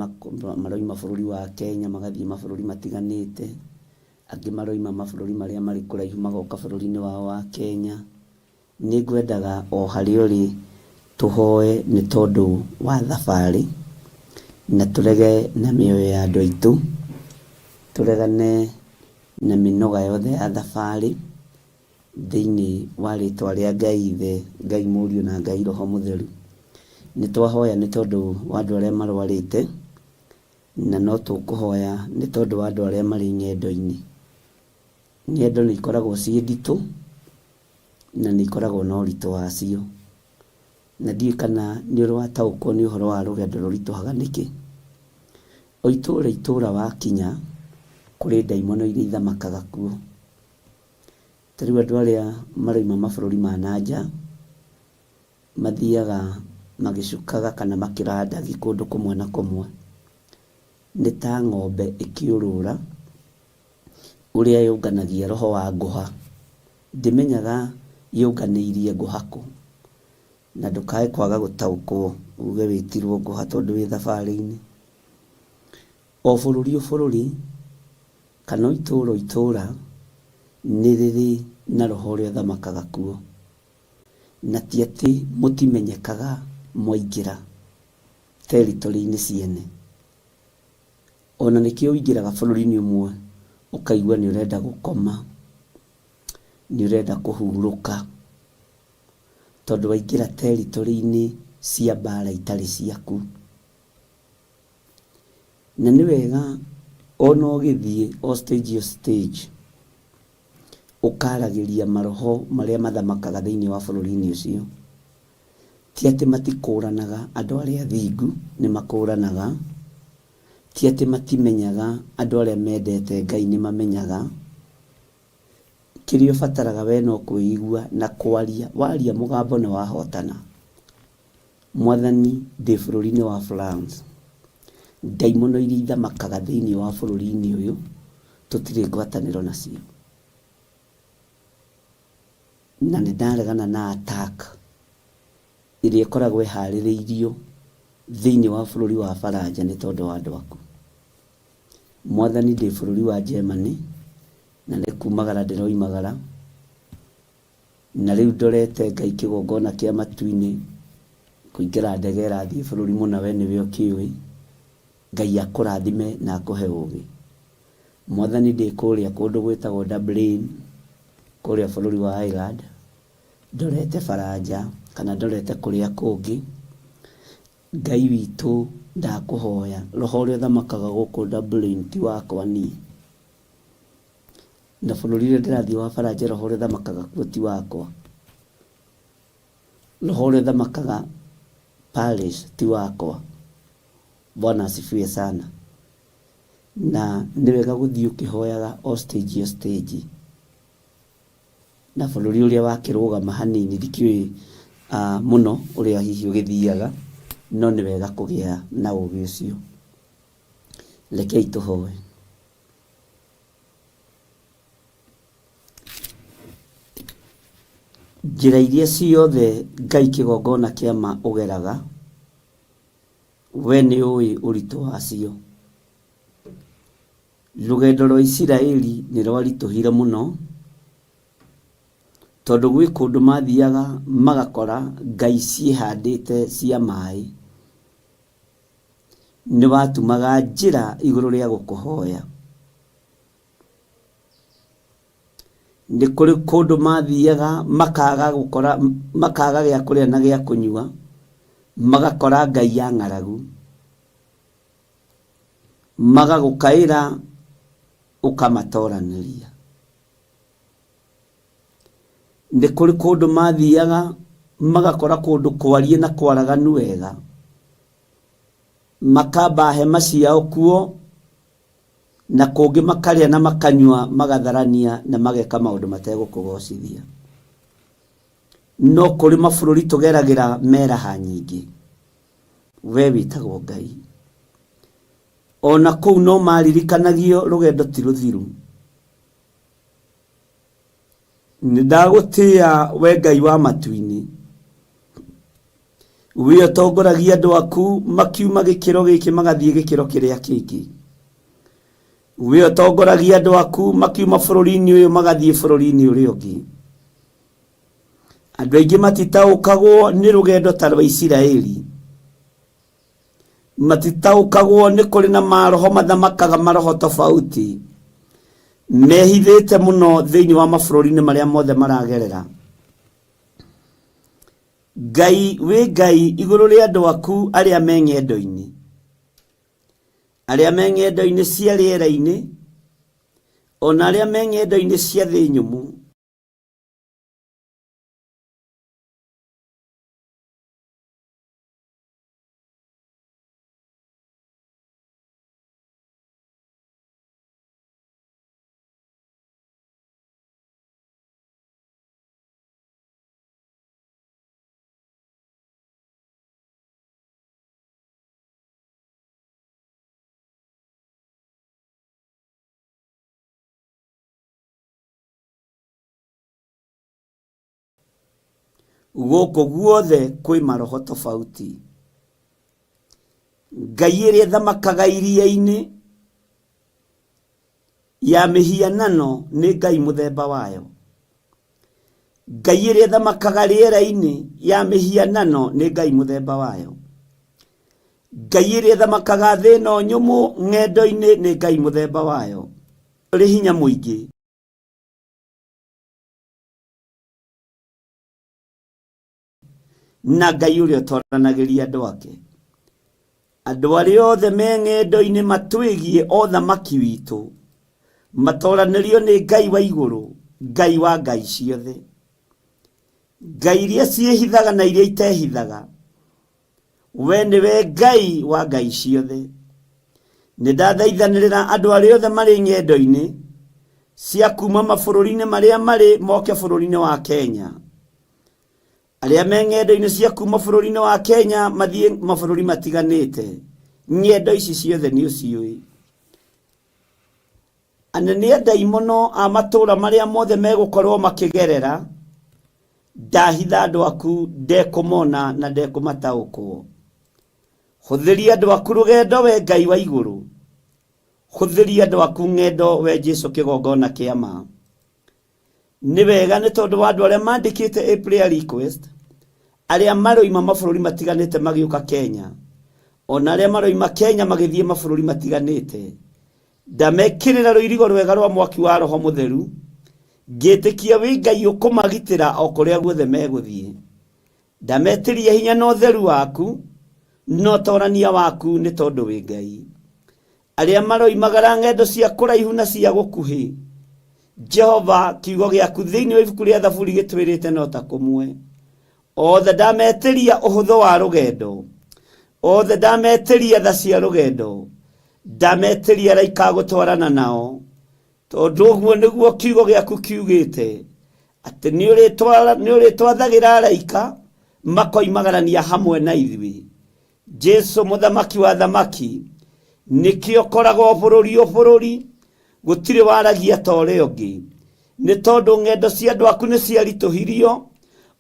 maroima bũrũri wa Kenya magathiĩ mabũrũri matiganĩte, angĩ maroima mabũrũri marĩa marĩ kũraihu magoka bũrũri-inĩ wao wa Kenya. Nĩ ngwendaga o harĩa ũrĩ tũhoe nĩ tondũ wa thabarĩ, na tũrege na mĩoyo ya andũ aitũ, tũregane na mĩnoga yothe ya thabarĩ thĩinĩ wa rĩtwa rĩa Ngai Ithe, Ngai Mũriũ na Ngai Roho Mũtheru. Nĩ twahoya nĩ tondũ wa andũ arĩa marwarĩte, na no tũkũhoya nĩ tondũ wa andũ arĩa marĩ ng'endo-inĩ. Ng'endo nĩ ikoragwo ciĩ nditũ na nĩ ikoragwo na ũritũ wacio, na ndiũĩ kana nĩ ũrataũkwo nĩ ũhoro wa rũgendo rũritũhaga nĩkĩ. O itũũra wakinya kũrĩ ndaimono iria ithamakaga kuo. Ta rĩu andũ arĩa maroima mabũrũri ma nanja mathiaga magĩcukaga kana makĩrandagia kũndũ kũmwe na kũmwe, nĩ ta ng'ombe ĩkĩũrũra ũrĩa yũnganagia roho wa ngũha. Ndimenyaga yũnganĩirie ngũha kũ, na ndũkae kwaga gũtaũkwo uge wĩtirwo ngũha tondũ wĩ thabarĩ-inĩ. O bũrũri o bũrũri kana itũũra itũũra nĩ rĩrĩ na roho ũrĩa ũthamakaga kuo, na ti atĩ mũtimenyekaga mwaingĩra territory-inĩ ciene. Ona nĩkĩo ũingĩraga bũrũri-inĩ ũmwe ũkaigua nĩ ũrenda gũkoma, nĩ ũrenda kũhurũka, tondũ waingĩra territory-inĩ cia mbara itarĩ ciaku. Na nĩ wega ona ũgĩthiĩ o stage o stage ũkaragĩria maroho marĩa mathamakaga thĩinĩ wa bũrũri-inĩ ũcio. Ti atĩ matikũranaga andũ arĩa athingu, nĩ makũranaga. Ti atĩ matimenyaga andũ arĩa mendete Ngai nĩ mamenyaga. Kĩrĩa ũbataraga we no kwĩigua na kwaria, waria mũgambo nĩ wahotana. Mwathani ndĩ bũrũri-inĩ wa France, ndaimono iria ithamakaga thĩinĩ wa bũrũri-inĩ ũyũ tũtirĩ ngwatanĩro nacio, na nĩ ndaregana na attack ĩrĩa ĩkoragwo ĩharĩrĩirio thĩinĩ wa bũrũri wa Faranja nĩ tondũ wa andũ aku. Mwathani, ndĩ bũrũri wa Germany na nĩ kumagara ndĩroimagara, na rĩu ndorete Ngai kĩgongona kĩa matu-inĩ kũingĩra ndege ĩrathiĩ bũrũri mũna, we nĩwe ũkĩũĩ. Ngai akũrathime na akũhe ũũgĩ. Mwathani, ndĩ kũrĩa kũndũ gwĩtagwo Dublin kũrĩa bũrũri wa Ireland, ndorete Faranja kana ndorete kũrĩa kũngĩ. Ngai witũ, ndakũhoya, roho ũrĩa ũthamakaga gũkũ Dublin ti wakwa niĩ, na bũrũri ũrĩa ndĩrathiĩ wa Faranja roho ũrĩa ũthamakaga kuo ti wakwa, roho ũrĩa ũthamakaga Paris ti wakwa. Bwana asifiwe sana. Na nĩ wega gũthiĩ ũkĩhoyaga o stage o stage, na bũrũri ũrĩa wakĩrũgama hanini ndikĩũĩ mũno ũrĩa hihi ũgĩthiaga, no nĩ wega kũgĩa na ũũgĩ ũcio. Rekei tũhoe. Njĩra iria ciothe Ngai kĩgongona kĩa ma ũgeraga, we nĩ ũĩ ũritũ wacio. Rũgendo rwa Isiraeli nĩ rwaritũhire mũno, tondũ gwĩ kũndũ mathiaga magakora ngai ciĩhandĩte cia maĩ. Nĩ watumaga njĩra igũrũ rĩa gũkũhoya. Nĩ kũrĩ kũndũ mathiaga makaga gĩa kũrĩa na gĩa kũnyua, magakora ngai ya ng'aragu, magagũkaĩra ũkamatoranĩria. Nĩ kũrĩ kũndũ mathiaga magakora kũndũ kwarie na kwaraganu wega, makamba hema ciao kuo, na kũngĩ makarĩa na makanyua magatharania na mageka maũndũ mategũkũgocithia. No kũrĩ mabũrũri tũgeragĩra meraha nyingĩ, we wĩtagwo Ngai. Ona kũu no maririkanagio rũgendo ti rũthiru. Nĩ ndagũtĩĩa we Ngai wa matu-inĩ, we ũtongoragia andũ aku makiuma gĩkĩro gĩkĩ magathiĩ gĩkĩro kĩrĩa kĩngĩ. We ũtongoragia andũ aku makiuma bũrũri-inĩ ũyũ magathiĩ bũrũri-inĩ ũrĩa ũngĩ. Andũ aingĩ matitaũkagwo nĩ rũgendo ta rwa Isiraeli, matitaũkagwo nĩ kũrĩ na maroho mathamakaga maroho tofauti, mehithĩte mũno thĩinĩ wa mabũrũri-inĩ marĩa mothe maragerera. Ngai, we Ngai igũrũ rĩa andũ aku arĩa me ng'endo-inĩ, arĩa me ng'endo-inĩ cia rĩera-inĩ, ona arĩa me ng'endo-inĩ cia thĩ nyũmũ. Gũkũ guothe kwĩ maroho tofauti. Ngai ĩrĩa thamakaga iria-inĩ ya mĩhianano nĩ Ngai mũthemba wayo. Ngai ĩrĩa thamakaga rĩera-inĩ ya mĩhianano nĩ Ngai mũthemba wayo. Ngai ĩrĩa thamakaga thĩ ĩno nyũmũ ng'endo-inĩ nĩ Ngai mũthemba wayo. Ũrĩ hinya mũingĩ. Na Ngai ũrĩa ũtwaranagĩria andũ ake. Andũ arĩa othe me ng'endo-inĩ matwĩgie o thamaki witũ, matoranĩrio nĩ Ngai wa igũrũ, Ngai wa ngai ciothe. Ngai iria ciĩhithaga na iria itehithaga, we nĩwe Ngai wa ngai ciothe. Nĩ ndathaithanĩrĩra andũ arĩa othe marĩ ng'endo-inĩ cia kuma mabũrũri-inĩ marĩa marĩ moke bũrũri-inĩ wa Kenya. Arĩa me ng'endo-inĩ cia kuma bũrũri-inĩ wa Kenya mathiĩ mabũrũri matiganĩte, ng'endo ici ciothe nĩ ũciũĩ. Anene a ndaimono a matũũra marĩa mothe megũkorwo makĩgerera, ndahitha andũ aku ndekũmona na ndekũmataũkwo. hũthĩria andũ aku rũgendo we Ngai wa igũrũ, hũthĩria andũ aku ng'endo we Jesu kĩgongona kĩa ma. Nĩ wega nĩ tondũ wa andũ arĩa mandĩkĩte prayer request, arĩa maroima mabũrũri matiganĩte magĩũka Kenya, ona arĩa maroima Kenya magĩthiĩ mabũrũri matiganĩte, ndamekĩrĩra rũirigo rwega rwa mwaki wa Roho Mũtheru, ngĩtĩkia wĩ Ngai ũkũmagitĩra o kũrĩa guothe megũthiĩ. Ndametĩria hinya na ũtheru waku, no torania waku nĩ tondũ wĩ Ngai. Arĩa maroimagara ng'endo cia kũraihu na cia gũkuhĩ, Jehova, kiugo gĩaku thĩinĩ wa ibuku rĩa Thaburi gĩtwĩrĩte no ta kũmwe. Othe ndametĩria ũhũthũ wa rũgendo, othe ndametĩria tha cia rũgendo, ndametĩria araika gũtwarana nao, tondũ ũguo nĩguo kiugo gĩaku kiugĩte, atĩ nĩ ũrĩtwathagĩra araika makoimagarania hamwe na ithuĩ. Jesu mũthamaki wa thamaki, nĩkĩo koragwo bũrũri o bũrũri, gũtirĩ waragia ta ũrĩa ũngĩ, nĩ tondũ ng'endo cia andũ aku nĩ ciaritũhirio,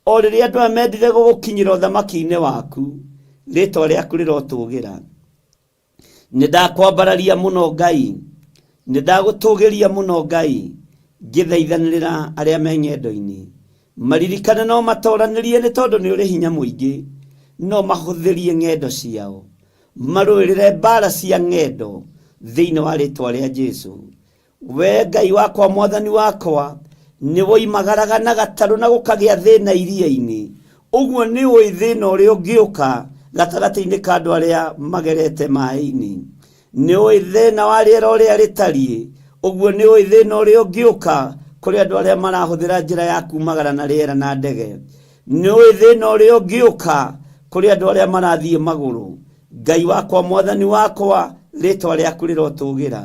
o rĩrĩa andũ aya mendire gũgũkinyĩra ũthamaki-inĩ waku, rĩĩtwa rĩaku rĩrotũgĩra. Nĩ ndakwambararia mũno Ngai, nĩ ndagũtũgĩria mũno Ngai, ngĩthaithanĩrĩra arĩa me ng'endo-inĩ. Maririkane no matoranĩrie nĩ tondũ nĩ ũrĩ hinya mũingĩ, no mahũthĩrie ng'endo ciao, marũĩrĩre mbara cia ng'endo thĩinĩ wa rĩĩtwa rĩa Jesu. We Ngai wakwa, Mwathani wakwa, nĩ woimagaraga na gatarũ na gũkagĩa thĩna iria-inĩ. Ũguo nĩ ũĩ thĩna ũrĩa ũngĩũka gatagatĩ-inĩ ka andũ arĩa magerete maĩ-inĩ. Nĩ ũĩ thĩna wa rĩera ũrĩa rĩtariĩ. Ũguo nĩ ũĩ thĩna ũrĩa ũngĩũka kũrĩ andũ arĩa marahũthĩra njĩra ya kumagara na rĩera na ndege. Nĩ ũĩ thĩna ũrĩa ũngĩũka kũrĩ andũ arĩa marathiĩ magũrũ. Ngai wakwa, Mwathani wakwa, rĩĩtwa rĩaku rĩrotũgĩra.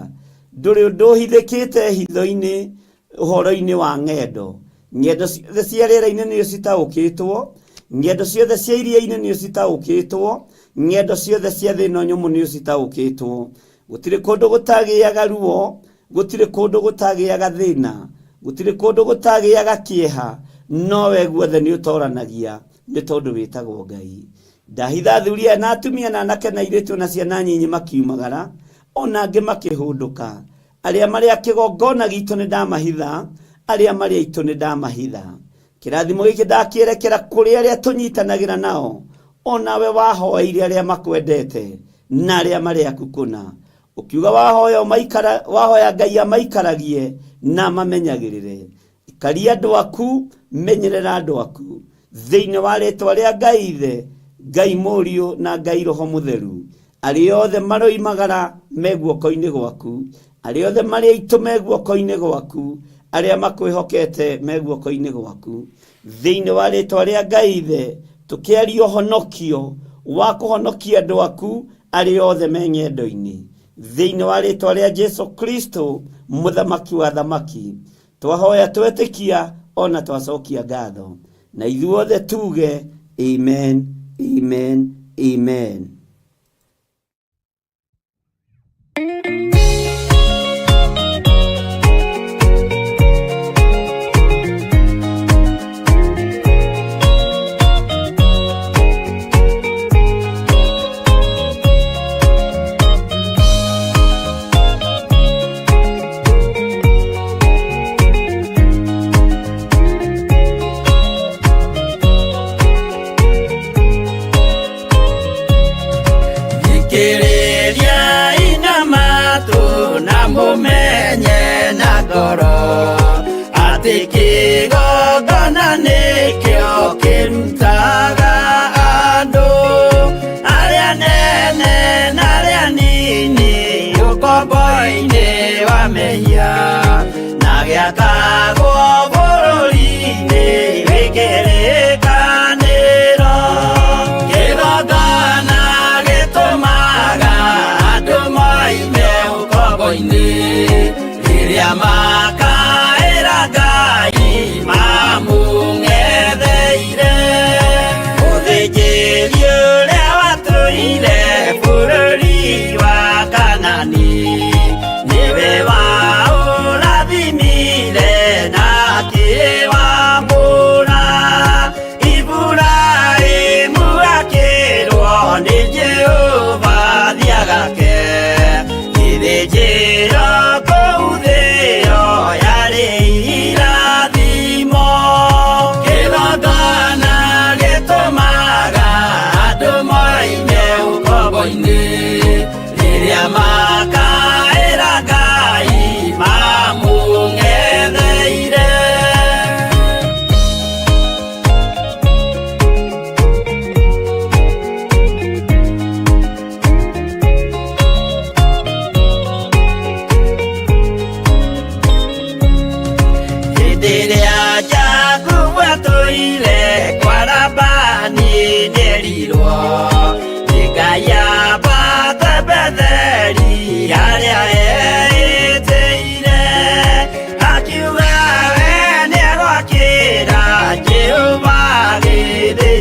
Ndũrĩ ũndũ ũhithĩkĩte hitho-inĩ ũhoro-inĩ wa ng'endo. Ng'endo ciothe cia rĩera-inĩ nĩyo citaũkĩtwo, ng'endo ciothe cia iria-inĩ nĩyo citaũkĩtwo, ng'endo ciothe cia thĩna nyũmũ nĩyo citaũkĩtwo. Gũtirĩ kũndũ gũtagĩaga ruo, gũtirĩ kũndũ gũtagĩaga thĩna, gũtirĩ kũndũ gũtagĩaga kĩeha, no we guothe nĩ ũtoranagia nĩ tondũ wĩtagwo Ngai. Ndahitha athuri na atumia na anake na airĩtu na ciana nyinyi makiumagara, ona angĩ makĩhũndũka. Arĩa marĩ a kĩgongona gitũ nĩ ndamahitha, arĩa marĩ aitũ nĩ ndamahitha. Kĩrathimo gĩkĩ ndakĩerekera kũrĩ arĩa tũnyitanagĩra nao, onawe wahoeire arĩa makwendete na arĩa marĩ aku kũna. Ũkiuga wahoya Ngai amaikaragie na mamenyagĩrĩre. Ikaria andũ aku, menyerera andũ aku, thĩinĩ wa rĩĩtwa rĩa Ngai Ithe, Ngai Mũriũ na Ngai Roho Mũtheru. Arĩa othe maroimagara me guoko-inĩ gwaku, arĩa othe marĩ aitũ me guoko-inĩ gwaku, arĩa makwĩhokete me guoko-inĩ gwaku, thĩinĩ wa rĩĩtwa rĩa Ngai Ithe, tũkĩaria ũhonokio wa kũhonokia andũ aku arĩa othe me ng'endo-inĩ, thĩinĩ wa rĩĩtwa rĩa Jesu Kristo, mũthamaki wa thamaki. Twahoya twetĩkia ona twacokia ngatho, na ithuothe tuge amen, amen, amen.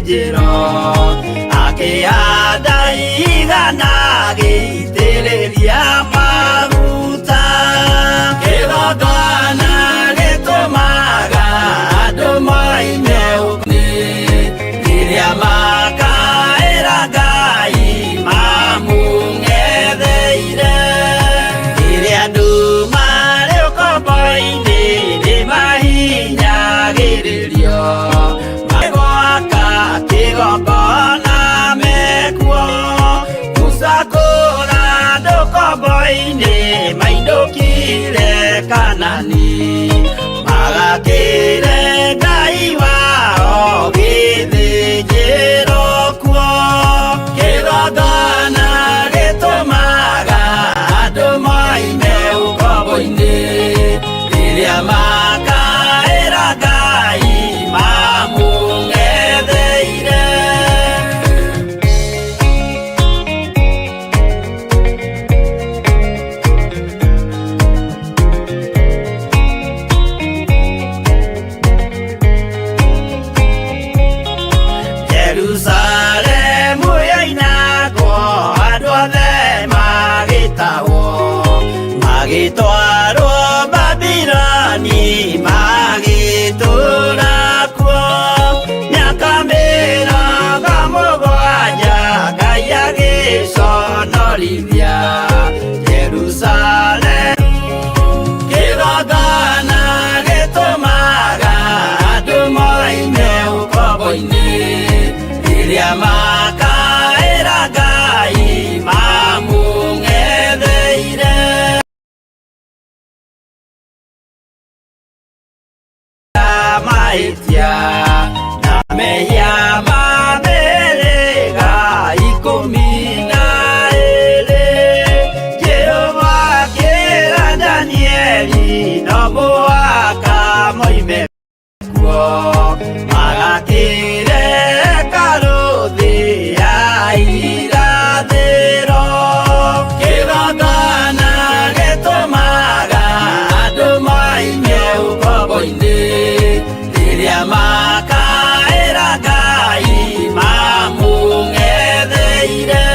gĩthĩnjĩro akĩhanda igana gĩitĩrĩria maguta kĩgongona gĩtũmaga andũ moime ũkoni rĩrĩa makaĩra Ngai mamũng'etheire rĩrĩa andũ marĩ ũkombo-inĩ nĩmahinyagĩrĩrio magwaka kĩgongona mekuo gũcakũra andũ ũkombo-inĩ maindũkire Kanani magakĩre Ngai wao gĩthĩnjĩro kuo kĩgongona gĩtũmaga andũ moime ũkombo-inĩ rĩrĩa makaĩra Ngai mamũng'etheire Jerusalemu yainagwo andũ othe magĩtahwo magĩtwarwo Babironi magĩtũũra kuo mĩaka mĩrongo mũgwanja Ngai agĩconorithia Jerusalemu kĩgongona gĩtũmaga andũ moime ũkombo-inĩ rĩrĩa makaĩra Ngai mamũng'etheire mahĩtia na mehia ma mĩhĩrĩga 12 Jehova akĩĩra Danieli no mũhaka moime kuo magakĩre hekarũ thĩ ya irathĩro kĩgongona gĩtũmaga andũ moime ũkombo-inĩ rĩrĩa makaĩra Ngai mamũng'etheire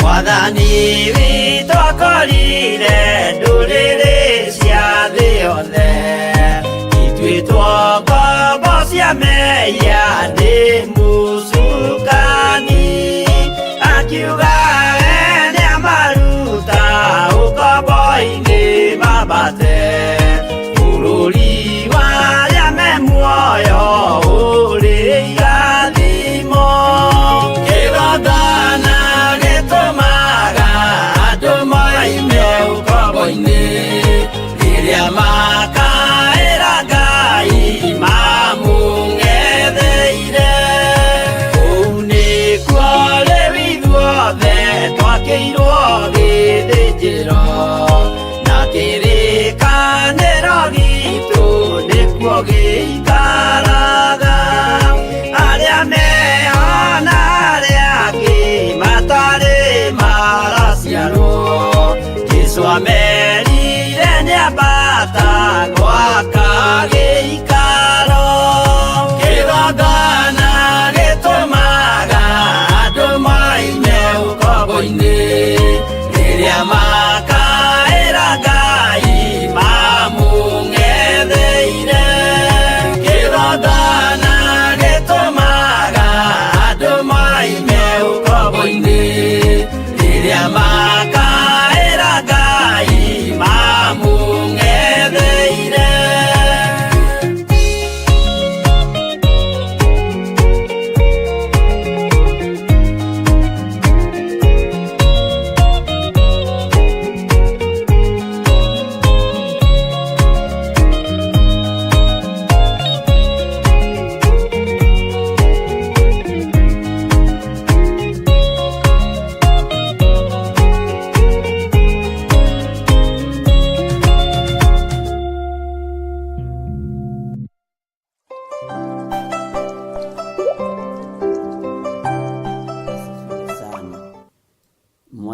Mwathani witũ akorire ndũrĩrĩ cia thĩ yothe ituĩtwo ngombo cia mehia nĩ mũcukani akiuga we nĩamaruta ũkombo-inĩ mambate bũrũri warĩa me muoyo ũrĩ irathimo kĩgongona gĩtũmaga andũ moime ũkombo-inĩ rĩrĩa makaĩra Ngai mamũng'etheire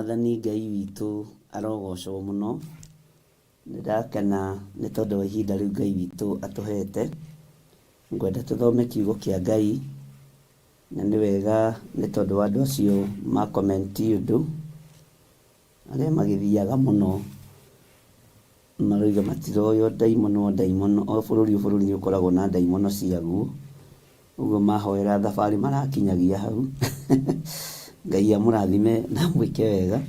Mwathani Ngai witũ arogocwo mũno. Nĩndakena nĩ tondũ wa ihinda rĩu Ngai witũ atũhete. Ngwenda tũthome kiugo kĩa Ngai, na nĩ wega nĩ tondũ wa andũ acio makomenti ũndũ arĩa magĩthiaga mũno maroiga matiroyo ndaimono. O bũrũri nĩ ũkoragwo na ndaimono ciaguo, ũguo mahoera thabarĩ marakinyagia hau. Ngai amũrathime na mwĩke wega.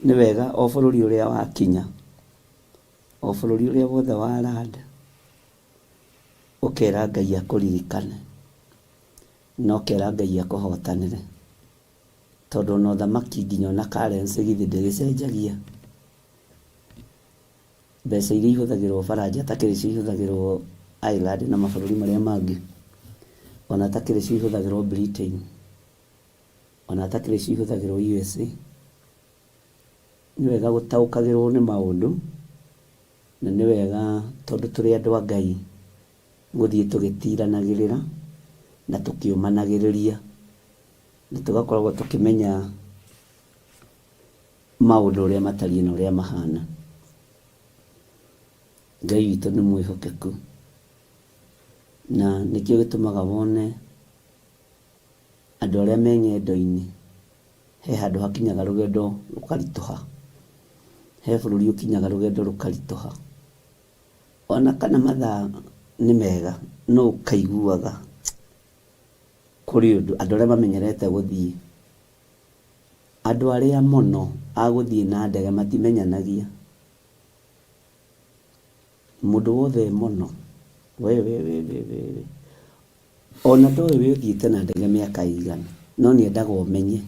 Nĩ wega o bũrũri ũrĩa wakinya, o bũrũri ũrĩa wothe waranda, ũkera Ngai akũririkane na ũkera Ngai akũhotanĩre, tondũ no thamaki nginya ona currency githĩ ndĩgĩcenjagia. Mbeca iria ihũthagĩrwo Faranja takĩrĩ cio ihũthagĩrwo Ireland na mabũrũri marĩa mangĩ, ona takĩrĩ cio ihũthagĩrwo Britain, ona takĩrĩ cio ihũthagĩrwo USA. Nĩ wega gũtaũkagĩrwo nĩ maũndũ, na nĩ wega tondũ tũrĩ andũ a Ngai gũthiĩ tũgĩtiranagĩrĩra na tũkĩũmanagĩrĩria, na tũgakoragwo tũkĩmenya maũndũ ũrĩa matariĩ na ũrĩa mahana. Ngai witũ nĩ mwĩhokeku, na nĩkĩo gĩtũmaga wone andũ arĩa me ng'endo-inĩ, he handũ hakinyaga rũgendo rũkaritũha, he bũrũri ũkinyaga rũgendo rũkaritũha, ona kana mathaa nĩ mega, no ũkaiguaga kũrĩ ũndũ andũ arĩa mamenyerete gũthiĩ, andũ arĩa mũno a gũthiĩ na ndege matimenyanagia. Mũndũ wothe mũno we ona ndoĩ we ũthiĩte na ndege mĩaka igana, no nĩ endaga ũmenye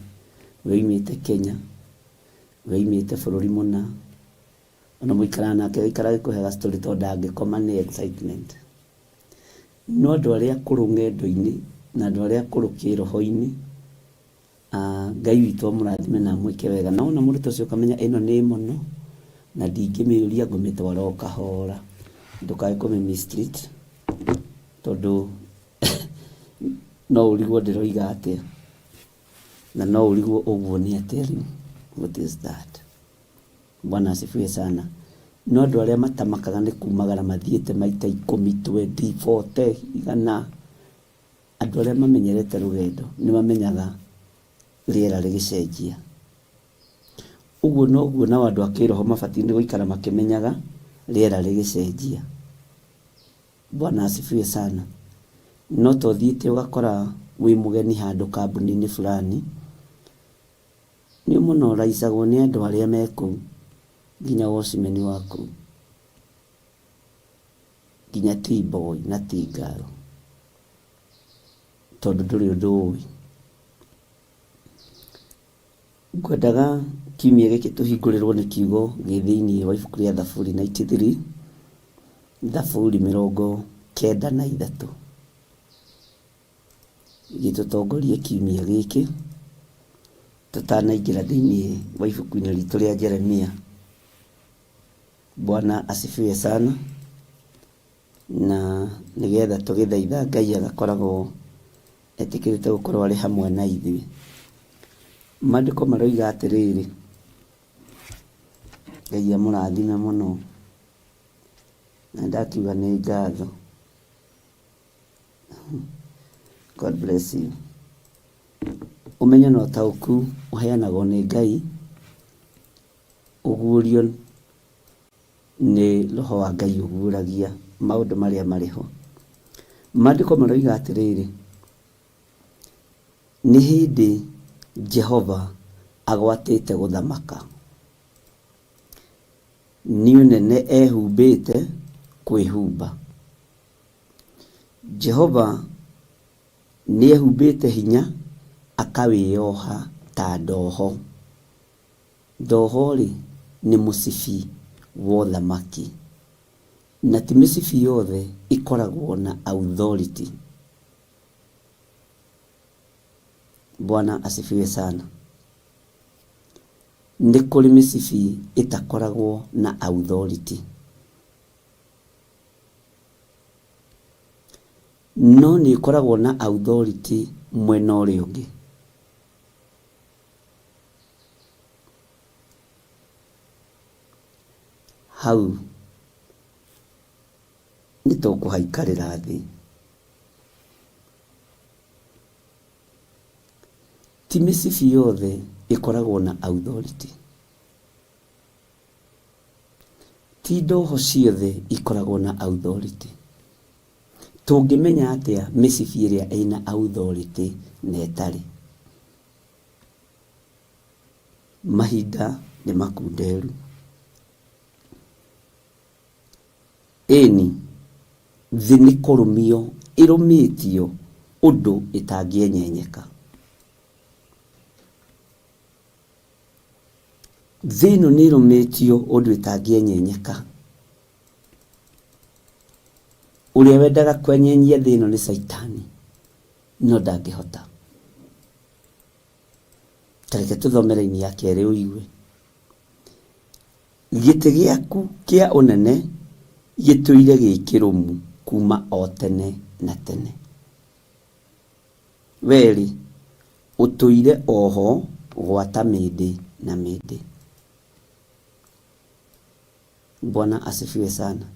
we oimĩte Kenya, we oimĩte bũrũri mũna, ona mũikara nake gĩikara gĩkũhega story tondũ ndangĩkoma nĩ excitement. No andũ arĩa akũrũ ng'endo-inĩ na andũ arĩa akũrũ kĩroho-inĩ, Ngai witũ amũrathime na mwĩke wega. Na ona mũndũ ũcio ũkamenya ĩno nĩ mũno na ndingĩmĩũria, ngũmĩtwara o kahora, ndũkae kũmĩ-mistreat, tondũ no ũrigwo ndĩroiga atĩa, na no ũrigwo ũguo nĩ atĩa rĩu. What is that? Bwana asifiwe sana. No andũ arĩa matamakaga nĩ kumagara mathiĩte maita 10, 20, 40, igana, andũ arĩa mamenyerete rũgendo nĩ mamenyaga rĩera rĩgĩcenjia. Ũguo noguo nao andũ a kĩroho mabatiĩ nĩ gũikara makĩmenyaga rĩera rĩgĩcenjia. Bwana asifiwe sana. No to thiĩte ũgakora wĩ mũgeni handũ kambuni-inĩ fulani, nĩ mũno ũraicagwo nĩ andũ arĩa me kũu, nginya wocimeni waku, nginya T-boy na T-girl, tondũ ndũrĩ ũndũ ũĩ. Ngwendaga kiumia gĩkĩ tũhingũrĩrwo nĩ kiugo gĩ thĩinĩ wa ibuku rĩa Thaburi 93, Thaburi 93, gĩtũtongorie kiumia gĩkĩ tũtanaingĩra thĩinĩ wa ibuku-inĩ ritũ rĩa Jeremia. Bwana asifiwe sana. Na nĩgetha tũgĩthaitha Ngai agakoragwo etĩkĩrĩte gũkorwo arĩ hamwe na ithuĩ. Maandĩko maroiga atĩrĩrĩ, Ngai amũrathime mũno, na ndakiuga nĩ ngatho. God bless you. Ũmenyo na ũtaũku ũheanagwo nĩ Ngai, ũguũrio nĩ Roho wa Ngai ũguũragia maũndũ marĩa marĩ ho. Maandĩko maroiga atĩrĩrĩ, nĩ hĩndĩ Jehova agwatĩte gũthamaka, nĩ ũnene ehumbĩte kwĩhumba. Jehova nĩ ehumbĩte hinya akawĩyoha ta ndoho. Ndoho-rĩ nĩ mũcibi wa ũthamaki, na ti mĩcibi yothe ĩkoragwo na authority. Bwana asifiwe sana. Nĩ kũrĩ mĩcibi ĩtakoragwo na authority, no nĩ ĩkoragwo na authority mwena ũrĩa ũngĩ. hau nĩ tũkũhaikarĩra thĩ. Ti mĩcibi yothe ĩkoragwo na authority, ti ndoho ciothe ikoragwo na authority. Tũngĩmenya atĩa mĩcibi ĩrĩa ĩna authority na ĩtarĩ? Mahinda nĩ makunderu. Ĩni thĩ nĩ kũrũmio ĩrũmĩtio ũndũ ĩtangĩenyenyeka. Thĩ ĩno nĩ ĩrũmĩtio ũndũ ĩtangĩenyenyeka. Ũrĩa wendaga kwenyenyia thĩ ĩno nĩ Saitani, no ndangĩhota. Tareke tũthome raini ya kerĩ ũigue. Gĩtĩ gĩaku kĩa ũnene gĩtũire gĩ kĩrũmu kuma o tene na tene. Weri ũtũire oho gwata mĩndĩ na mĩndĩ. Bwana asifiwe sana.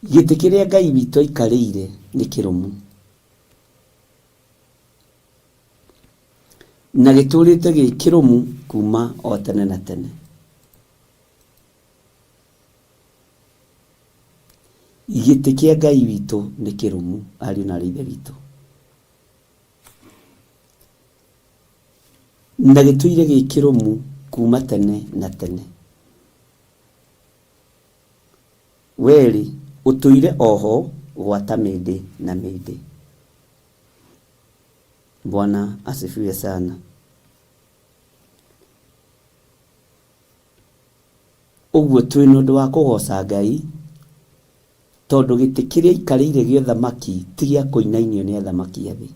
Gĩtĩ kĩrĩa Ngai witũ aikarĩire nĩ kĩrũmu, na gĩtũrĩte gĩ kĩrũmu kuma o tene na tene. Gĩtĩ kĩa Ngai witũ nĩ kĩrũmu, ariũ na aithe witũ, na gĩtũire gĩ kĩrũmu kuma tene na tene. Weri ũtũire oho gwata mĩndĩ na mĩndĩ. Bwana asifiwe sana. Ũguo twĩ na ũndũ wa kũgoca Ngai, tondũ gĩtĩ kĩrĩa aikarĩire gĩa ũthamaki ti gĩa kũinainio nĩ athamaki a thĩ.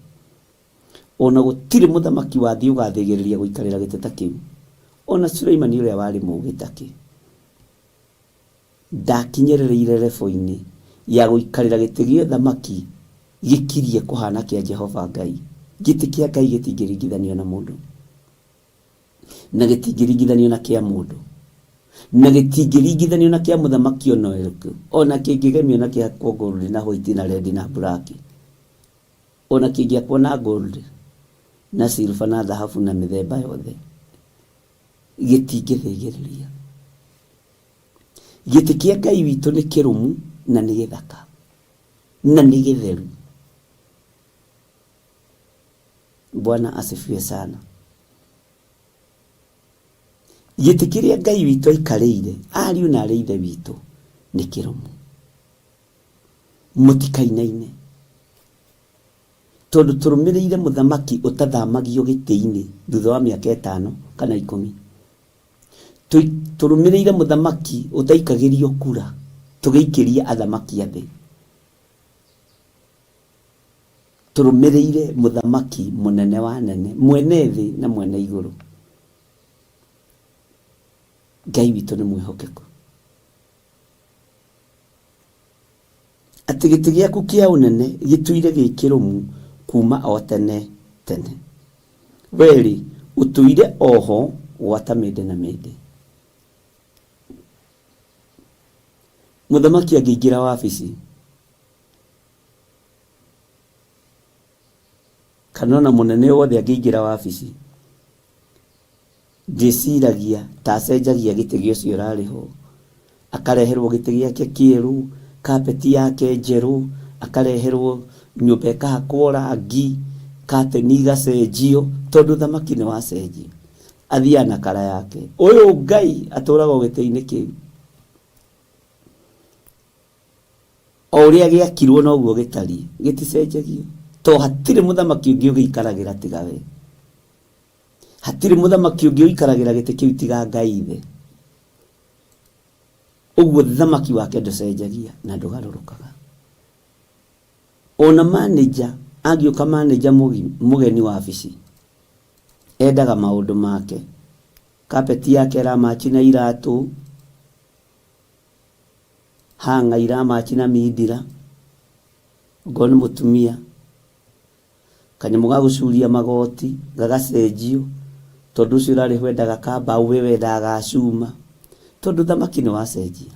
Ona gũtirĩ mũthamaki wa thĩ ũgathĩgĩrĩria gũikarĩra gĩtĩ ta kĩu. Ona Suleimani ũrĩa warĩ mũũgĩ ta kĩ, ndakinyĩrĩire level-inĩ ya gũikarĩra gĩtĩ gĩa ũthamaki gĩkirie kũhana kĩa Jehova Ngai. Gĩtĩ kĩa Ngai gĩtingĩringithanio na mũndũ, na gĩtingĩringithanio na kĩa mũndũ, na gĩtingĩringithanio na kĩa mũthamaki ona ũrĩkũ, ona kĩngĩgemio na kĩhakwo gold na white na red na black, ona kĩngĩakwo na gold na silver na dhahabu na mĩthemba yothe, gĩtingĩthĩgĩrĩria. Gĩtĩ kĩa Ngai witũ nĩ kĩrũmu na nĩ gĩthaka na nĩ gĩtheru. Bwana asifiwe sana. Gĩtĩ kĩrĩa Ngai witũ aikarĩire, ariũ na aithe witũ, nĩ kĩrũmu. Mũtikainaine, tondũ tũrũmĩrĩire mũthamaki ũtathamagio gĩtĩ-inĩ thutha wa mĩaka 5 kana 10. Tũrũmĩrĩire mũthamaki ũtaikagĩrio kura tũgĩikĩria athamaki a thĩ. Tũrũmĩrĩire mũthamaki mũnene wa nene, mwene thĩ na mwene igũrũ. Ngai witũ nĩ mwĩhokeku. Atĩ gĩtĩ gĩaku kĩa ũnene gĩtũire gĩ kĩrũmu kuma o tene tene. Weri ũtũire oho gwata mĩndĩ na mĩndĩ. Mũthamaki angĩingĩra wabici, kana ona mũnene wothe angĩingĩra wabici, ndĩciragia ta acenjagia gĩtĩ gĩa ũcio ũrarĩ ho, akareherwo gĩtĩ gĩake kĩerũ, kapeti yake njerũ, akareherwo nyũmba ĩkahakwo rangi, kateni igacenjio, tondũ thamaki nĩ wacenjio. Athiaga na kara yake. Ũyũ Ngai atũraga gĩtĩ-inĩ kĩu. O ũrĩa gĩakirwo noguo gĩtariĩ, gĩticenjagio. To hatirĩ mũthamaki ũngĩ ũgĩikaragĩra tiga we. Hatirĩ mũthamaki ũngĩ ũikaragĩra gĩtĩ kĩu tiga Ngai ithe. Ũguo thamaki wake ndũcenjagia na ndũgarũrũkaga. Ona manager angĩũka manager mũgeni wa wabici, endaga maũndũ make. Kapeti yake ĩramachi na iratũ, hanga iramachi na mindira, ngoni mũtumia, kanyamũ ga gũcuria magoti gagacenjio, tondũ ũcio ũrarĩ wendaga kamba we wendaga cuma, tondu thamaki ni wacenjia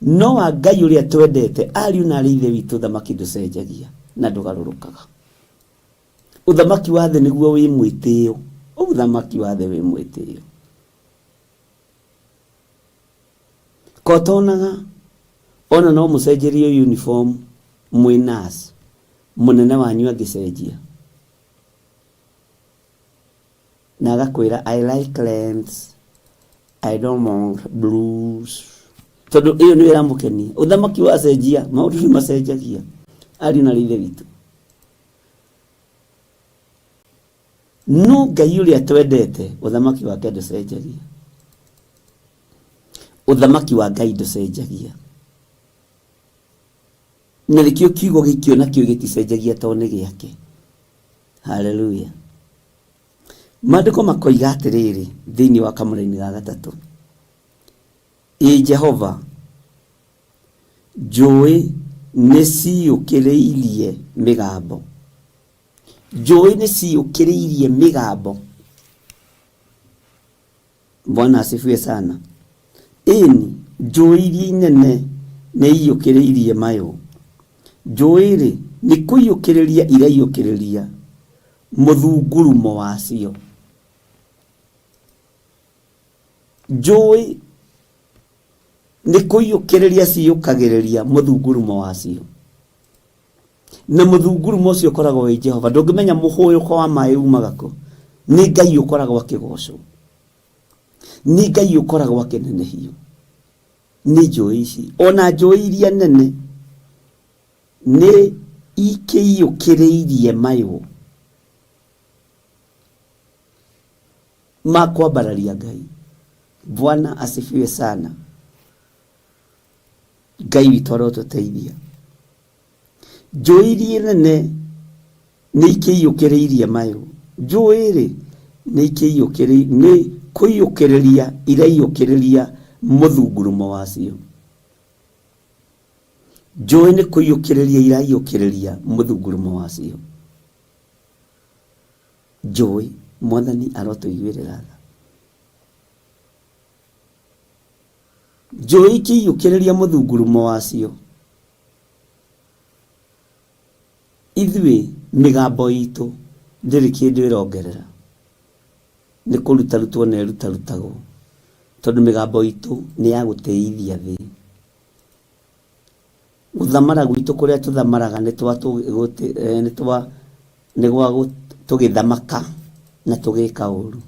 no wa Ngai uria twendete ariu na ithe witu thamaki nducenjagia na ndugarurukaga uthamaki wa thĩ niguo wi mwĩtĩo uthamaki wa thĩ wi mwĩtĩo kotonaga ona no mucenjerie uniform mwi nurse munene wanyu angicenjia na agakwira I like lens I don't want blues tondu iyo ni wira mukeni uthamaki wa cenjia maundu ni macenjagia ari na rithe witu no Ngai uria twendete uthamaki wake nducenjagia uthamaki wa Ngai nducenjagia na nikio kiugo gikio nakio giticenjagia tone giake haleluya Maandiko makoiga atiriri thiini wa kamũra-inĩ ga gatatũ Jehova njũĩ nĩciũkĩrĩirie mĩgambo njũĩ nĩciũkĩrĩirie mĩgambo Bwana asifiwe sana ĩni njũĩ iria inene nĩiyũkĩrĩirie mayũ njũĩ-rĩ nĩkũiyũkĩrĩria iraiyũkĩrĩria mũthungurumo wacio njũĩ nĩkũiyũkĩrĩria ciyũkagĩrĩria mũthungurumo wacio na mũthungurumo ũcio ũkoragwo wĩ Jehova ndũngĩmenya mũhũyũko wa maĩ umaga kũ nĩ Ngai ũkoragwo akĩgocwo nĩ Ngai ũkoragwo akĩnenehio nĩ njũĩ ici ona njũĩ iria nene nĩ ikĩiyũkĩrĩirie mayũ makwambararia Ngai Bwana asifiwe sana Ngai witũ arotuteithia njũĩ iria nene nĩ ikĩiyũkĩrĩirie mayũ njũĩ-rĩ nĩ kũiyũkĩrĩria iraiyũkĩrĩria mũthungurumo wacio njũĩ nĩ kũiyũkĩrĩria iraiyũkĩrĩria mũthungurumo wacio njũĩ Mwathani arotũiguĩrĩra tha njũĩ ikĩiyũkĩrĩria mũthungurumo wacio ithuĩ mĩgambo itũ ndĩrĩ kĩndũ ĩrongerera nĩ kũrutarutwo na ĩrutarutagwo tondũ mĩgambo itũ nĩ ya gũtĩithia thĩ gũthamara gwitũ kũrĩa tũthamaraga nĩ gwa tũgĩthamaka na tũgĩka ũru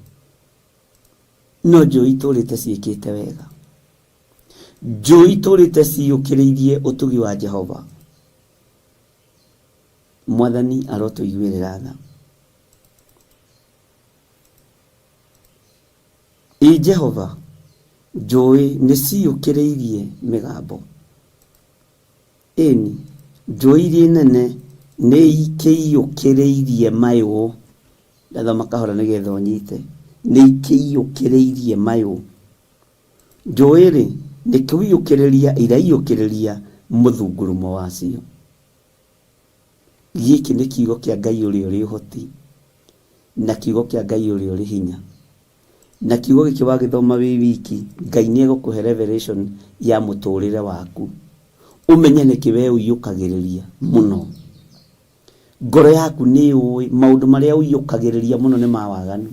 no njũĩ itũrĩte ciĩkĩte wega njũĩ itũrĩte ciyũkĩrĩirie ũtugi wa Jehova Mwathani arotũiguĩrĩra tha Jehova njũĩ nĩciyũkĩrĩirie mĩgambo ĩni njũĩ iria nene nĩ ikĩiyũkĩrĩirie mayũ ndathoma kahora nĩgetha ũnyite nĩ ikĩiyũkĩrĩirie mayũ njũĩ-rĩ nĩ kũiyũkĩrĩria iraiyũkĩrĩria mũthungurumo wacio gĩkĩ nĩ kiugo kĩa Ngai ũrĩa ũrĩ ũhoti na kiugo kĩa Ngai ũrĩa ũrĩ hinya na kiugo gĩkĩ wagĩthoma wĩ wiki Ngai nĩ egũkũhe revelation ya mũtũrĩre waku umenye nĩkĩ we ũiyũkagĩrĩria mũno ngoro yaku nĩ ũĩ maũndũ marĩa ũiyũkagĩrĩria mũno nĩ mawaganu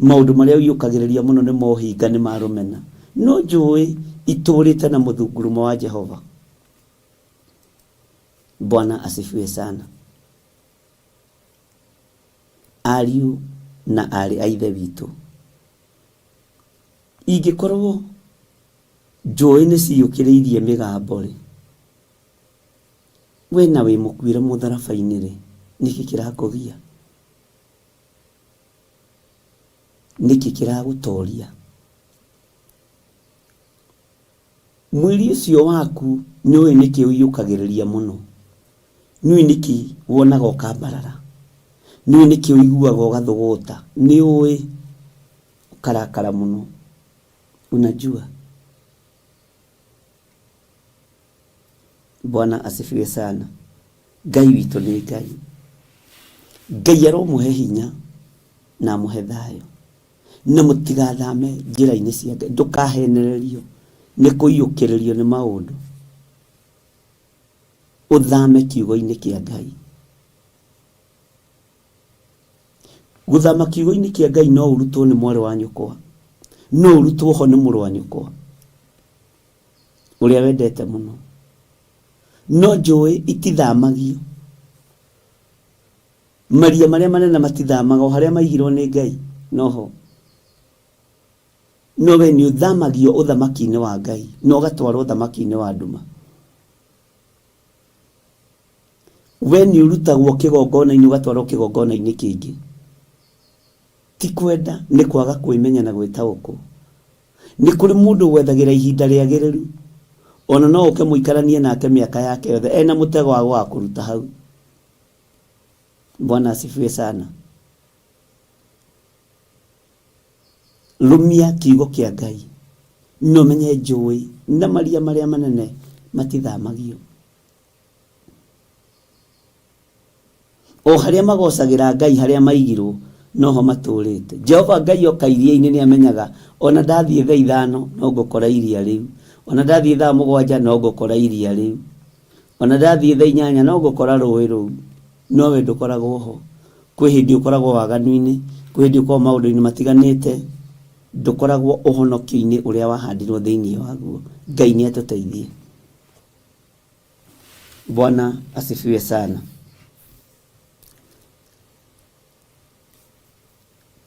maũndũ marĩa ũiyũkagĩrĩria mũno nĩ mohinga nĩ marũmena no njũĩ itũrĩte na mũthungurumo wa Jehova Bwana asifiwe sana ariũ na arĩ a ithe witũ ingĩkorwo njũĩ nĩciyũkĩrĩirie mĩgambo-rĩ we na wĩ mũkuĩre mũtharaba-inĩ-rĩ nĩkĩ kĩrakũgia nĩkĩ kĩragũtoria mwĩrĩ ũcio waku nĩũĩ nĩkĩ ũiyũkagĩrĩria mũno nĩũĩ nĩkĩ wonaga ũkambarara nĩũĩ nĩkĩ ũiguaga ũgathũgũta nĩũĩ ũkarakara mũno unajua Bwana asifiwe sana Ngai witũ nĩ Ngai Ngai aromũhe hinya na amũhe thayũ na mũtigathame njĩra-inĩ cia Ngai, ndũkahenererio nĩ kũiyũkĩrĩrio nĩ maũndũ, ũthame kiugo-inĩ kĩa Ngai. Gũthama kiugo-inĩ kĩa Ngai no ũrutwo nĩ mwarĩ wa nyũkwa, no ũrutwo ho nĩ mũrũ wa nyũkwa ũrĩa wendete mũno. No njũĩ itithamagio, maria marĩa manene matithamaga, o harĩa maigirwo nĩ Ngai noho. No we nĩ ũthamagio ũthamaki-inĩ wa Ngai, no ũgatwarwo ũthamaki-inĩ wa nduma. We nĩ ũrutagwo kĩgongona-inĩ ũgatwarwo kĩgongona-inĩ kĩngĩ. Ti kwenda, nĩ kwaga kwĩmenya na gwĩtaũkwo. Nĩ kũrĩ mũndũ gwethagira ihinda rĩagĩrĩru, ona no ũke mũikaranie nake mĩaka yake yothe ena mũtego wa gũkũruta hau. Bwana asifiwe sana. Rumia kiugo kĩa Ngai, no menye njũĩ na maria marĩa manene matithamagio. O harĩa magocagĩra Ngai harĩa maigirwo noho matũrĩte. Jehova Ngai oka iria-inĩ nĩ amenyaga, ona ndathiĩ thaa 5 no ngũkora iria rĩu, ona ndathiĩ thaa 7 no ngũkora iria rĩu, ona ndathiĩ thaa 8 no ngũkora rũĩ rũu. No we ndũkoragwo ho. Kwĩ hĩndĩ ũkoragwo waganu-inĩ, kwĩ hĩndĩ ũkoragwo maũndũ-inĩ matiganĩte, ndũkoragwo ũhonokio-inĩ ũrĩa wahandirwo thĩinĩ waguo. Ngai nĩ atũteithie. Bwana asifiwe sana.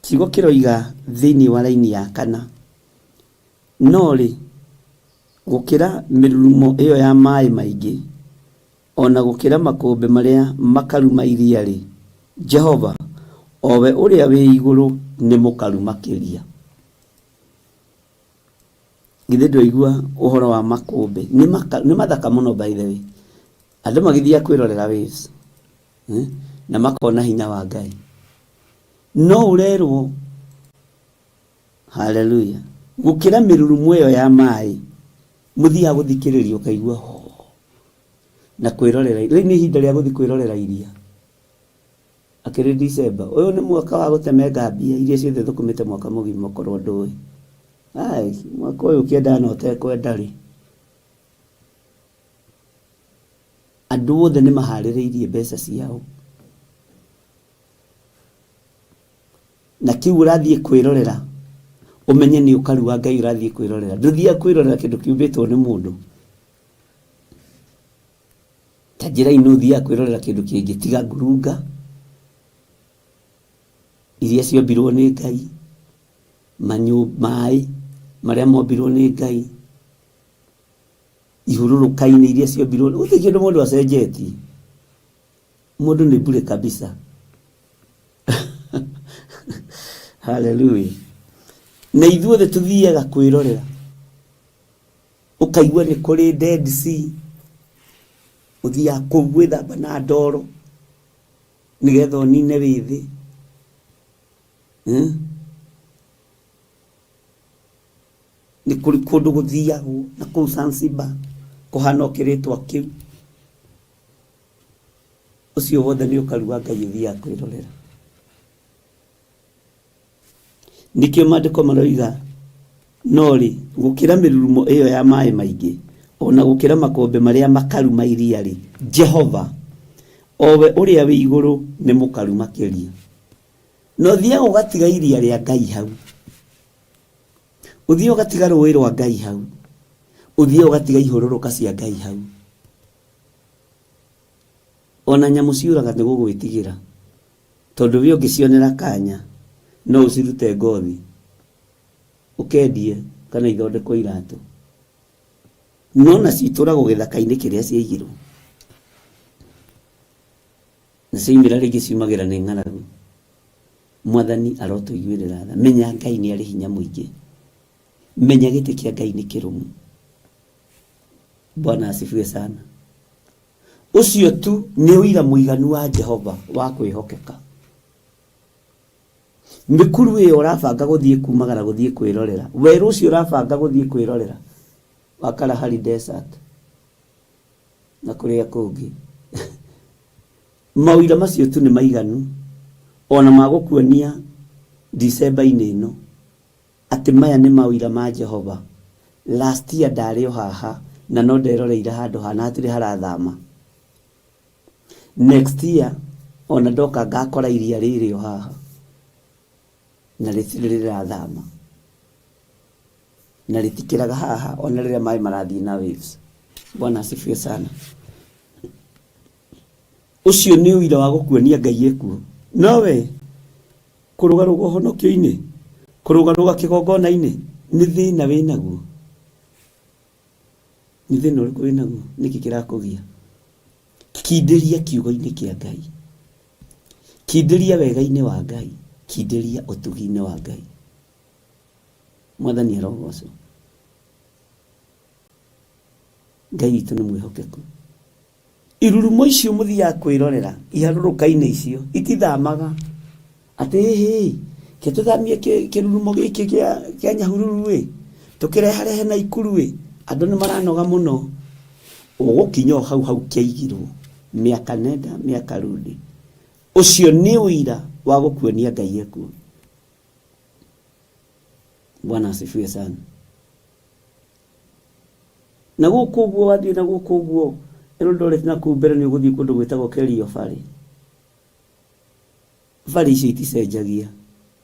Kiugo kĩroiga thĩinĩ wa raini ya 4, no rĩ, gũkĩra mĩrurumo ĩyo ya maĩ maingĩ, ona gũkĩra makũmbĩ marĩa makaruma iria rĩ, Jehova o we ũrĩa wĩ igũrũ nĩ mũkaru makĩria. Githĩ ndũigua ũhoro wa makũmbĩ? Nĩ mathaka mũno by the way. Andũ magĩthiĩ kwĩrorera waves na makona hinya wa Ngai. No urerwo, haleluya, gũkĩra mĩrurumo ĩyo ya maĩ, mũthia gũthikĩrĩria ũkaigua ho na kwĩrorera. Rĩu nĩ ihinda rĩa gũthiĩ kwĩrorera iria. Akĩrĩ December, ũyũ nĩ mwaka wa gũtemenga mbia iria ciothe thũkũmĩte mwaka mũgima ũkorwo ndũĩ. Ai, mwaka ũyũ ũkĩenda na ũtekwenda rĩ. Andũ othe nĩ maharĩrĩirie mbeca ciao. Na kiu ũrathiĩ kwĩrorera, ũmenye nĩ ũkaru wa Ngai ũrathiĩ kwĩrorera. Ndũthiĩ kwĩrorera kĩndũ kiumbĩtwo nĩ mũndũ. Ta njĩra-inĩ ũthiĩ kwĩrorera kĩndũ kĩngĩ tiga ngurunga iria ciombirwo nĩ Ngai, maĩ marĩa mombirwo nĩ Ngai, ihurũrũka-inĩ iria ciombirwo. Gũtirĩ kĩndũ mũndũ acenjetie. Mũndũ nĩ bure kabisa. Hallelujah. Na ithuothe tuthiaga kwĩrorera, ũkaigua nĩ kũrĩ Dead Sea, ũthiaga kũu gwĩthamba na ndoro nĩgetha ũnine wĩthĩ. Nĩ kũrĩ kũndũ gũthiagwo na kũu Zanzibar kũhana kĩrĩtwa kĩu. Ũcio wothe nĩ ũkaru wa Ngai ũthiaga kwĩrorera. Nikio maandĩko maroiga, no rĩ, gũkĩra mĩrurumo ĩyo ya maĩ maingĩ, ona gũkĩra makũmbĩ marĩa makaruma iria rĩ, Jehova o we ũrĩa wĩ igũrũ nĩ mũkaru makĩria. No thiaga ũgatiga iria rĩa Ngai hau, ũthiĩ ũgatiga rũĩ rwa Ngai hau, ũthiĩ ũgatiga ihũrũrũka cia Ngai hau. Ona nyamũ ciũraga nĩ gũgwĩtigĩra, tondũ we ũngĩcionera kanya no ũcirute ngothi ũkendie kana ithondekwo iratũ. No na citũragwo gĩthaka-inĩ kĩrĩa ciaigirwo, na ciaumĩra rĩngĩ ciumagĩra nĩ ng'aragu. Mwathani arotũiguĩrĩra tha. Menya Ngai nĩ arĩ hinya mũingĩ. Menya gĩtĩ kĩa Ngai nĩ kĩrũmu. Bwana asifiwe sana. Ũcio tu nĩ ũira mũiganu wa Jehova wa kwĩhokeka. Mĩkuru ĩyo ũrabanga gũthiĩ kumagara gũthiĩ kwĩrorera, werũ ũcio ũrabanga gũthiĩ kwĩrorera wa Kalahari Desert na kũrĩa kũngĩ, mawĩra macio tu nĩ maiganu ona magũkuonia December-inĩ ĩno ati maya nĩ mawĩra ma Jehova. Last year ndarĩ o haha na no nderoreire handũ hana hatirĩ harathama. Next year ona ndoka ngakora iria rĩrĩ o haha na rĩtirĩ rĩrathama na rĩtikĩraga haha ona rĩrĩa maĩ marathiĩ na waves. Bwana asifiwe sana. Ucio nĩ ũira wa gũkuonia Ngai ekuo. Nowe kũrũgarũga ũhonokio-inĩ, kũrũgarũga kĩgongona-inĩ, nĩ thĩna wĩnaguo. Nĩ thĩna ũrĩkũ wĩnaguo? Nĩkĩ kĩrakũgia? Kindĩria kiugo-inĩ kĩa Ngai, kindĩria wega-inĩ wa Ngai, kindĩria ũtugi-inĩ wa Ngai. Mwathani arogocwo. Ngai witũ nĩ mwĩhokeku. Irurumo icio mũthiaga kwĩrorera iharũrũka-inĩ icio itithamaga. Atĩ hĩ ke tũthamie kĩrurumo gĩkĩ kĩa Nyahururu tũkĩrehe na Ikuru andũ nĩ maranoga mũno. Ũgũkinya hau kĩaigirwo mĩaka nenda mĩaka rudi. Ucio nĩ ũira wa gũkuonia Ngai ekuo. Bwana asifiwe sana. Na gũkũ ũguo wathiĩ na gũkũ ũguo Eldoret na kũu mbere nĩ ũgũthiĩ kũndũ gwĩtagwo Kerio Valley. Valley icio iticenjagia.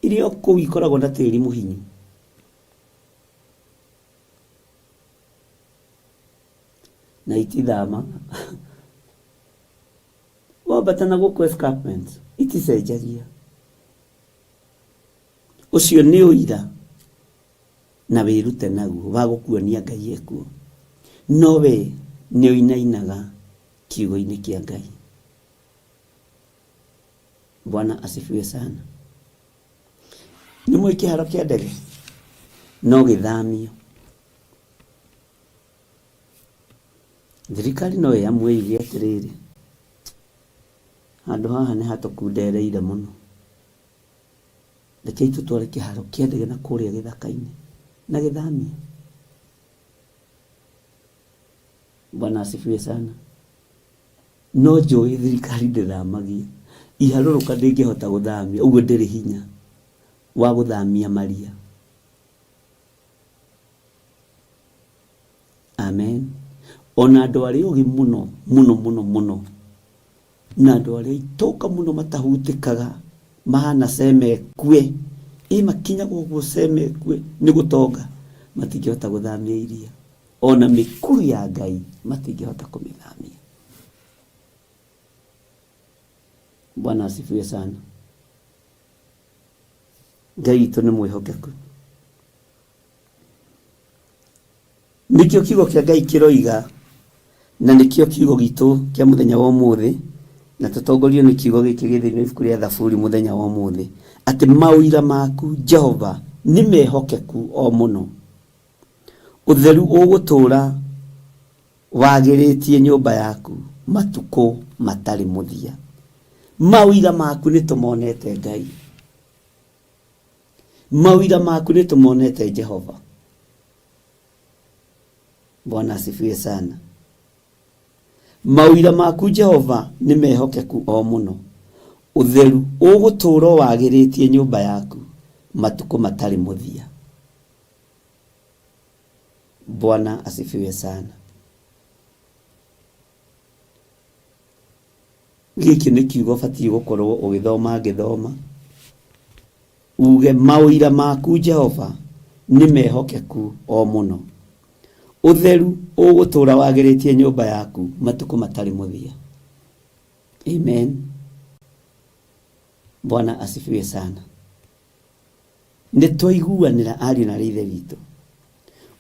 Irio kũu ikoragwo na tĩri mũhinyu. Na itithama. Wambata na gũkũ escarpments iticenjagia. Ucio nĩ ũira na wĩrute naguo wa gũkuonia Ngai ekuo. Nowe nĩ ũinainaga kiugo-inĩ kĩa Ngai. Bwana asifiwe sana. Nĩ mũĩ kĩharo kĩa ndege no gĩthamio. Thirikari no yamwĩige atĩrĩrĩ, handũ haha nĩ hatũkundereire mũno, rekei tũtware kĩharo kĩa ndege na kũrĩa gĩthaka-inĩ na gĩthamio. Bwana asifiwe sana. No njũĩ thirikari ndĩthamagia. Iharũrũka ndĩngĩhota gũthamia, ũguo ndĩrĩ hinya wa gũthamia maria. Amen. Ona andũ arĩa ũgĩ mũno na andũ arĩa itoka mũno matahutĩkaga mahana semekwe makinyagwo ũguo semekwe nĩ gũtonga matingĩhota gũthamia iria. Ona mĩkuru ya Ngai matingĩhota kũmĩthamia. Bwana asifiwe sana. Ngai witũ nĩ mwĩhokeku. Nĩkĩo kiugo kĩa Ngai kĩroiga na nĩkĩo kiugo gitũ kĩa mũthenya wa ũmũthĩ, na tũtongorio nĩ kiugo gĩkĩ gĩthĩinĩ wa ibuku rĩa Thaburi mũthenya wa ũmũthĩ, atĩ mawĩra maku Jehova nĩ mehokeku o mũno. Ũtheru ũgũtũũra wagĩrĩtie nyũmba yaku matukũ matarĩ mũthia. Mawĩra maku nĩ tũmonete Ngai. Mawĩra maku nĩ tũmonete Jehova. Bwana asifiwe sana. Mawĩra maku Jehova nĩ mehokeku o mũno. Ũtheru ũgũtũũra wagĩrĩtie nyũmba yaku matukũ matarĩ mũthia. Bwana asifiwe sana. Gĩkĩ nĩ kiugo batiĩ gũkorwo ũgĩthoma ngĩthoma. Uge mawĩra maku Jehova nĩ mehokeku o mũno. Ũtheru ũgũtũũra wagĩrĩtie nyũmba yaku matukũ matarĩ mũthia. Amen. Bwana asifiwe sana. Nĩtwaiguanĩra ariũ na ithe witũ.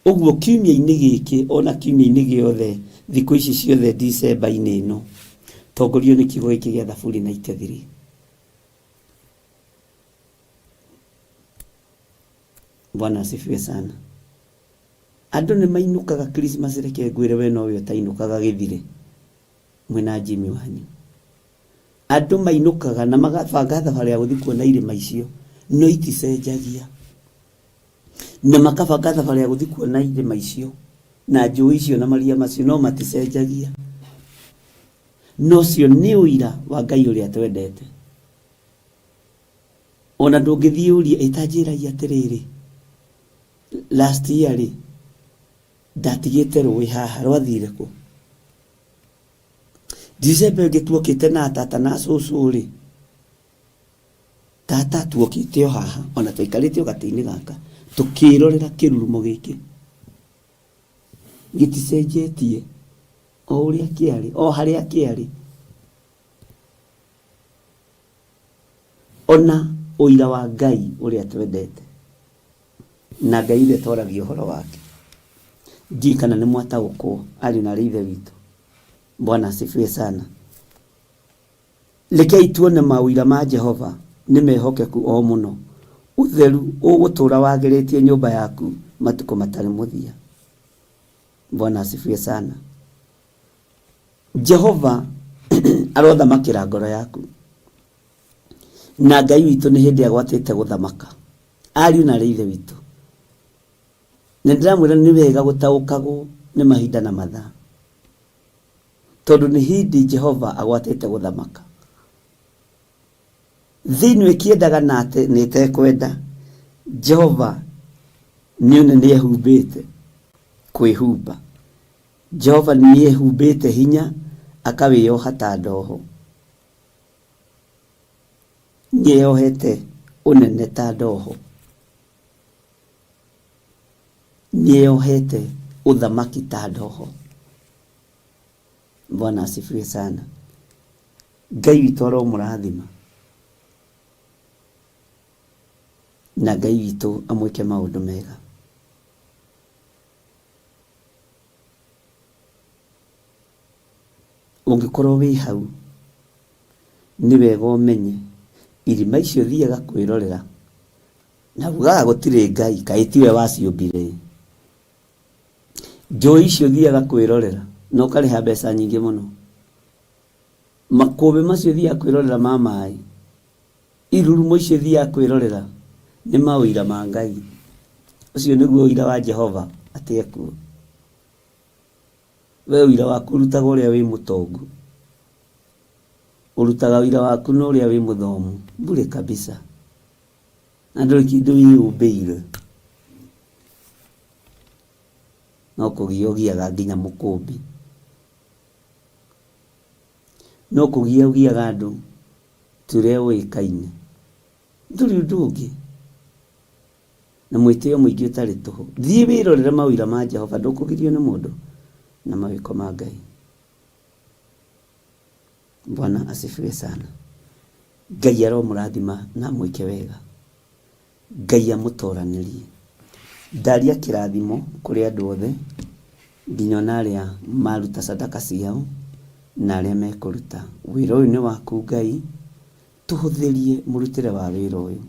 Ũguo kiumia-inĩ gĩkĩ ona kiumia-inĩ gĩothe thikũ ici ciothe December-inĩ ĩno tongorio nĩ kiugo gĩkĩ gĩa Thaburi 93. Bwana asifiwe sana. Andũ nĩ mainũkaga Christmas reke ngwĩre we no we ũtainũkaga gĩthire mwĩna Jimmy wanyu. Andũ mainũkaga na magabanga thabarĩ ya gũthiĩ kuona irĩma icio no iticenjagia. Na makabanga thabarĩ ya gũthiĩ kuona irĩma icio na njũĩ icio na maria macio no maticenjagia. No cio nĩ ũira wa Ngai ũrĩa twendete. Ona ndũngĩthiĩ ũrie ĩtanjĩragia atĩrĩrĩ, last year ri ndatigite rũĩ haha rwathire kũ December gĩtuokĩte na tata na cũcũ ri tata tuokĩte o haha ona tũikarĩte o gatĩ-inĩ gaka tũkĩrorera kĩrurumo gĩkĩ gĩticenjetie o ũrĩa kĩarĩ o harĩa kĩarĩ ona ũira wa Ngai ũrĩa twendete na Ngai ũrĩa twaragia ũhoro wake njikana nĩ mwataũkwo arĩ na ithe witũ Bwana asifiwe sana rekei tuone mawĩra ma Jehova nĩ mehokeku o mũno utheru ũgũtũra wagĩrĩtie nyũmba yaku matukũ matarĩ mũthia Bwana asifiwe sana Jehova arothamakĩra ngoro yaku na Ngai witũ nĩ hĩndĩ agwatĩte gũthamaka ariũ na ithe witũ na ndĩramwĩra nĩ wega gũtaũkagwo nĩ mahinda na mathaa tondũ nĩ hĩndĩ Jehova agwatĩte gũthamaka thĩinĩ kĩendaga na nĩ tekwenda Jehova nĩ ehumbĩte kwĩhumba Jehova nĩ ehumbĩte hinya akawĩyoha ta ndoho nĩ eyohete ũnene ta ndoho nĩ eyohete ũthamaki ta ndoho Bwana asifiwe sana Ngai witũ aromũrathima na Ngai witũ amwĩke maũndũ mega ũngĩkorwo wĩ hau nĩ wega ũmenye irima icio thiaga kwĩrorera na ugaga gũtirĩ Ngai kaĩ tiwe waciũmbire njũĩ icio thiaga kwĩrorera no karĩha mbeca nyingĩ mũno makũmbĩ macio thiaga kwĩrorera ma maĩ irurumo icio thiaga kwĩrorera nĩ mawĩra ma Ngai ũcio nĩguo ũira wa Jehova atĩ ekuo we ũira waku ũrutaga ũrĩa wĩ mũtongu ũrutaga ũira waku na ũrĩa wĩ mũthomu bure kabisa na ndũrĩ kĩndũ wĩyũmbĩire no kũgia ũgiaga nginya mũkũmbĩ no kũgia ũgiaga andũ tũrĩa ũĩkaine ndũrĩ ũndũ ũngĩ na mwĩtĩo mũingĩ ũtarĩ tũhũ thiĩ wĩrorere mawĩra ma Jehova ndũkũgirio nĩ mũndũ na mawĩko ma Ngai Bwana asifiwe sana Ngai aromũrathima na mwĩke wega Ngai amũtoranĩrie ndaria kĩrathimo kũrĩ andũ othe nginya na arĩa maruta sadaka ciao na arĩa mekũruta wĩra ũyũ nĩ waku Ngai tũhũthĩrie mũrutĩre wa wĩra ũyũ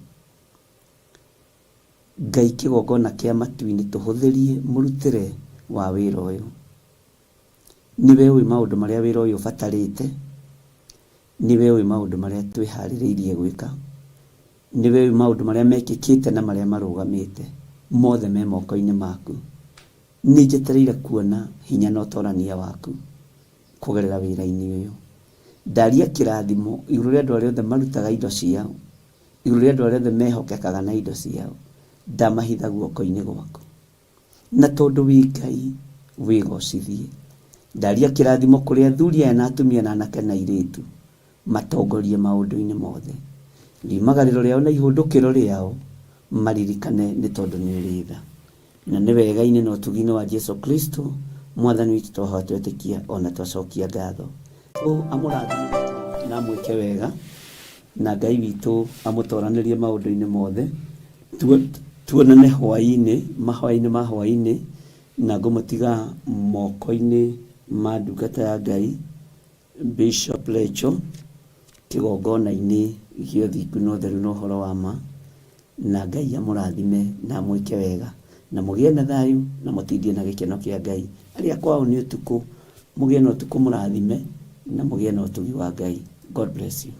Ngai kĩgongona kĩa matu-inĩ tũhũthĩrie mũrutĩre wa wĩra ũyũ niwe ũĩ maũndũ marĩa wĩra ũyũ ũbatarĩte niwe ũĩ maũndũ marĩa twĩharĩrĩirie gwĩka niwe ũĩ maũndũ marĩa mekĩkĩte na marĩa marũgamĩte mothe me moko-inĩ maku nĩ njetereire kuona hinya na ũtorania waku kũgerera wĩra-inĩ ũyũ ndaria kĩrathimo igũrũ rĩa andũ arĩa othe marutaga indo ciao igũrũ rĩa andũ arĩa othe mehokekaga na indo ciao ndamahitha guoko-inĩ gwaku na tondũ wĩ Ngai wĩgocithie ndaria kĩrathimo kũrĩ athuri aya na atumia na anake na airĩtu matongorie maũndũ-inĩ mothe riumagarĩro rĩao na ihũndũkĩro rĩao maririkane nĩ tondũ nĩ ũrĩ tha na nĩ wega-inĩ na ũtugi-inĩ wa Jesu Kristo mwathani witũ twahoya twetĩkia ona twacokia ngatho amũrathime na mwĩke wega na Ngai witũ amũtoranĩrie maũndũ-inĩ mothe tuonane hwaĩ-inĩ ma hwaĩ-inĩ na ngũmũtiga moko-inĩ ma ndungata ya Ngai Bishop Lecho kĩgongona-inĩ gĩa ũthingu na ũtheru na ũhoro wa ma na Ngai amũrathime na mwĩke wega na mũgĩe na thayũ na mũtindie na gĩkeno kĩa Ngai arĩa kwao nĩ ũtukũ mũgĩe na ũtukũ mũrathime na mũgĩe na ũtugi wa Ngai. God bless you.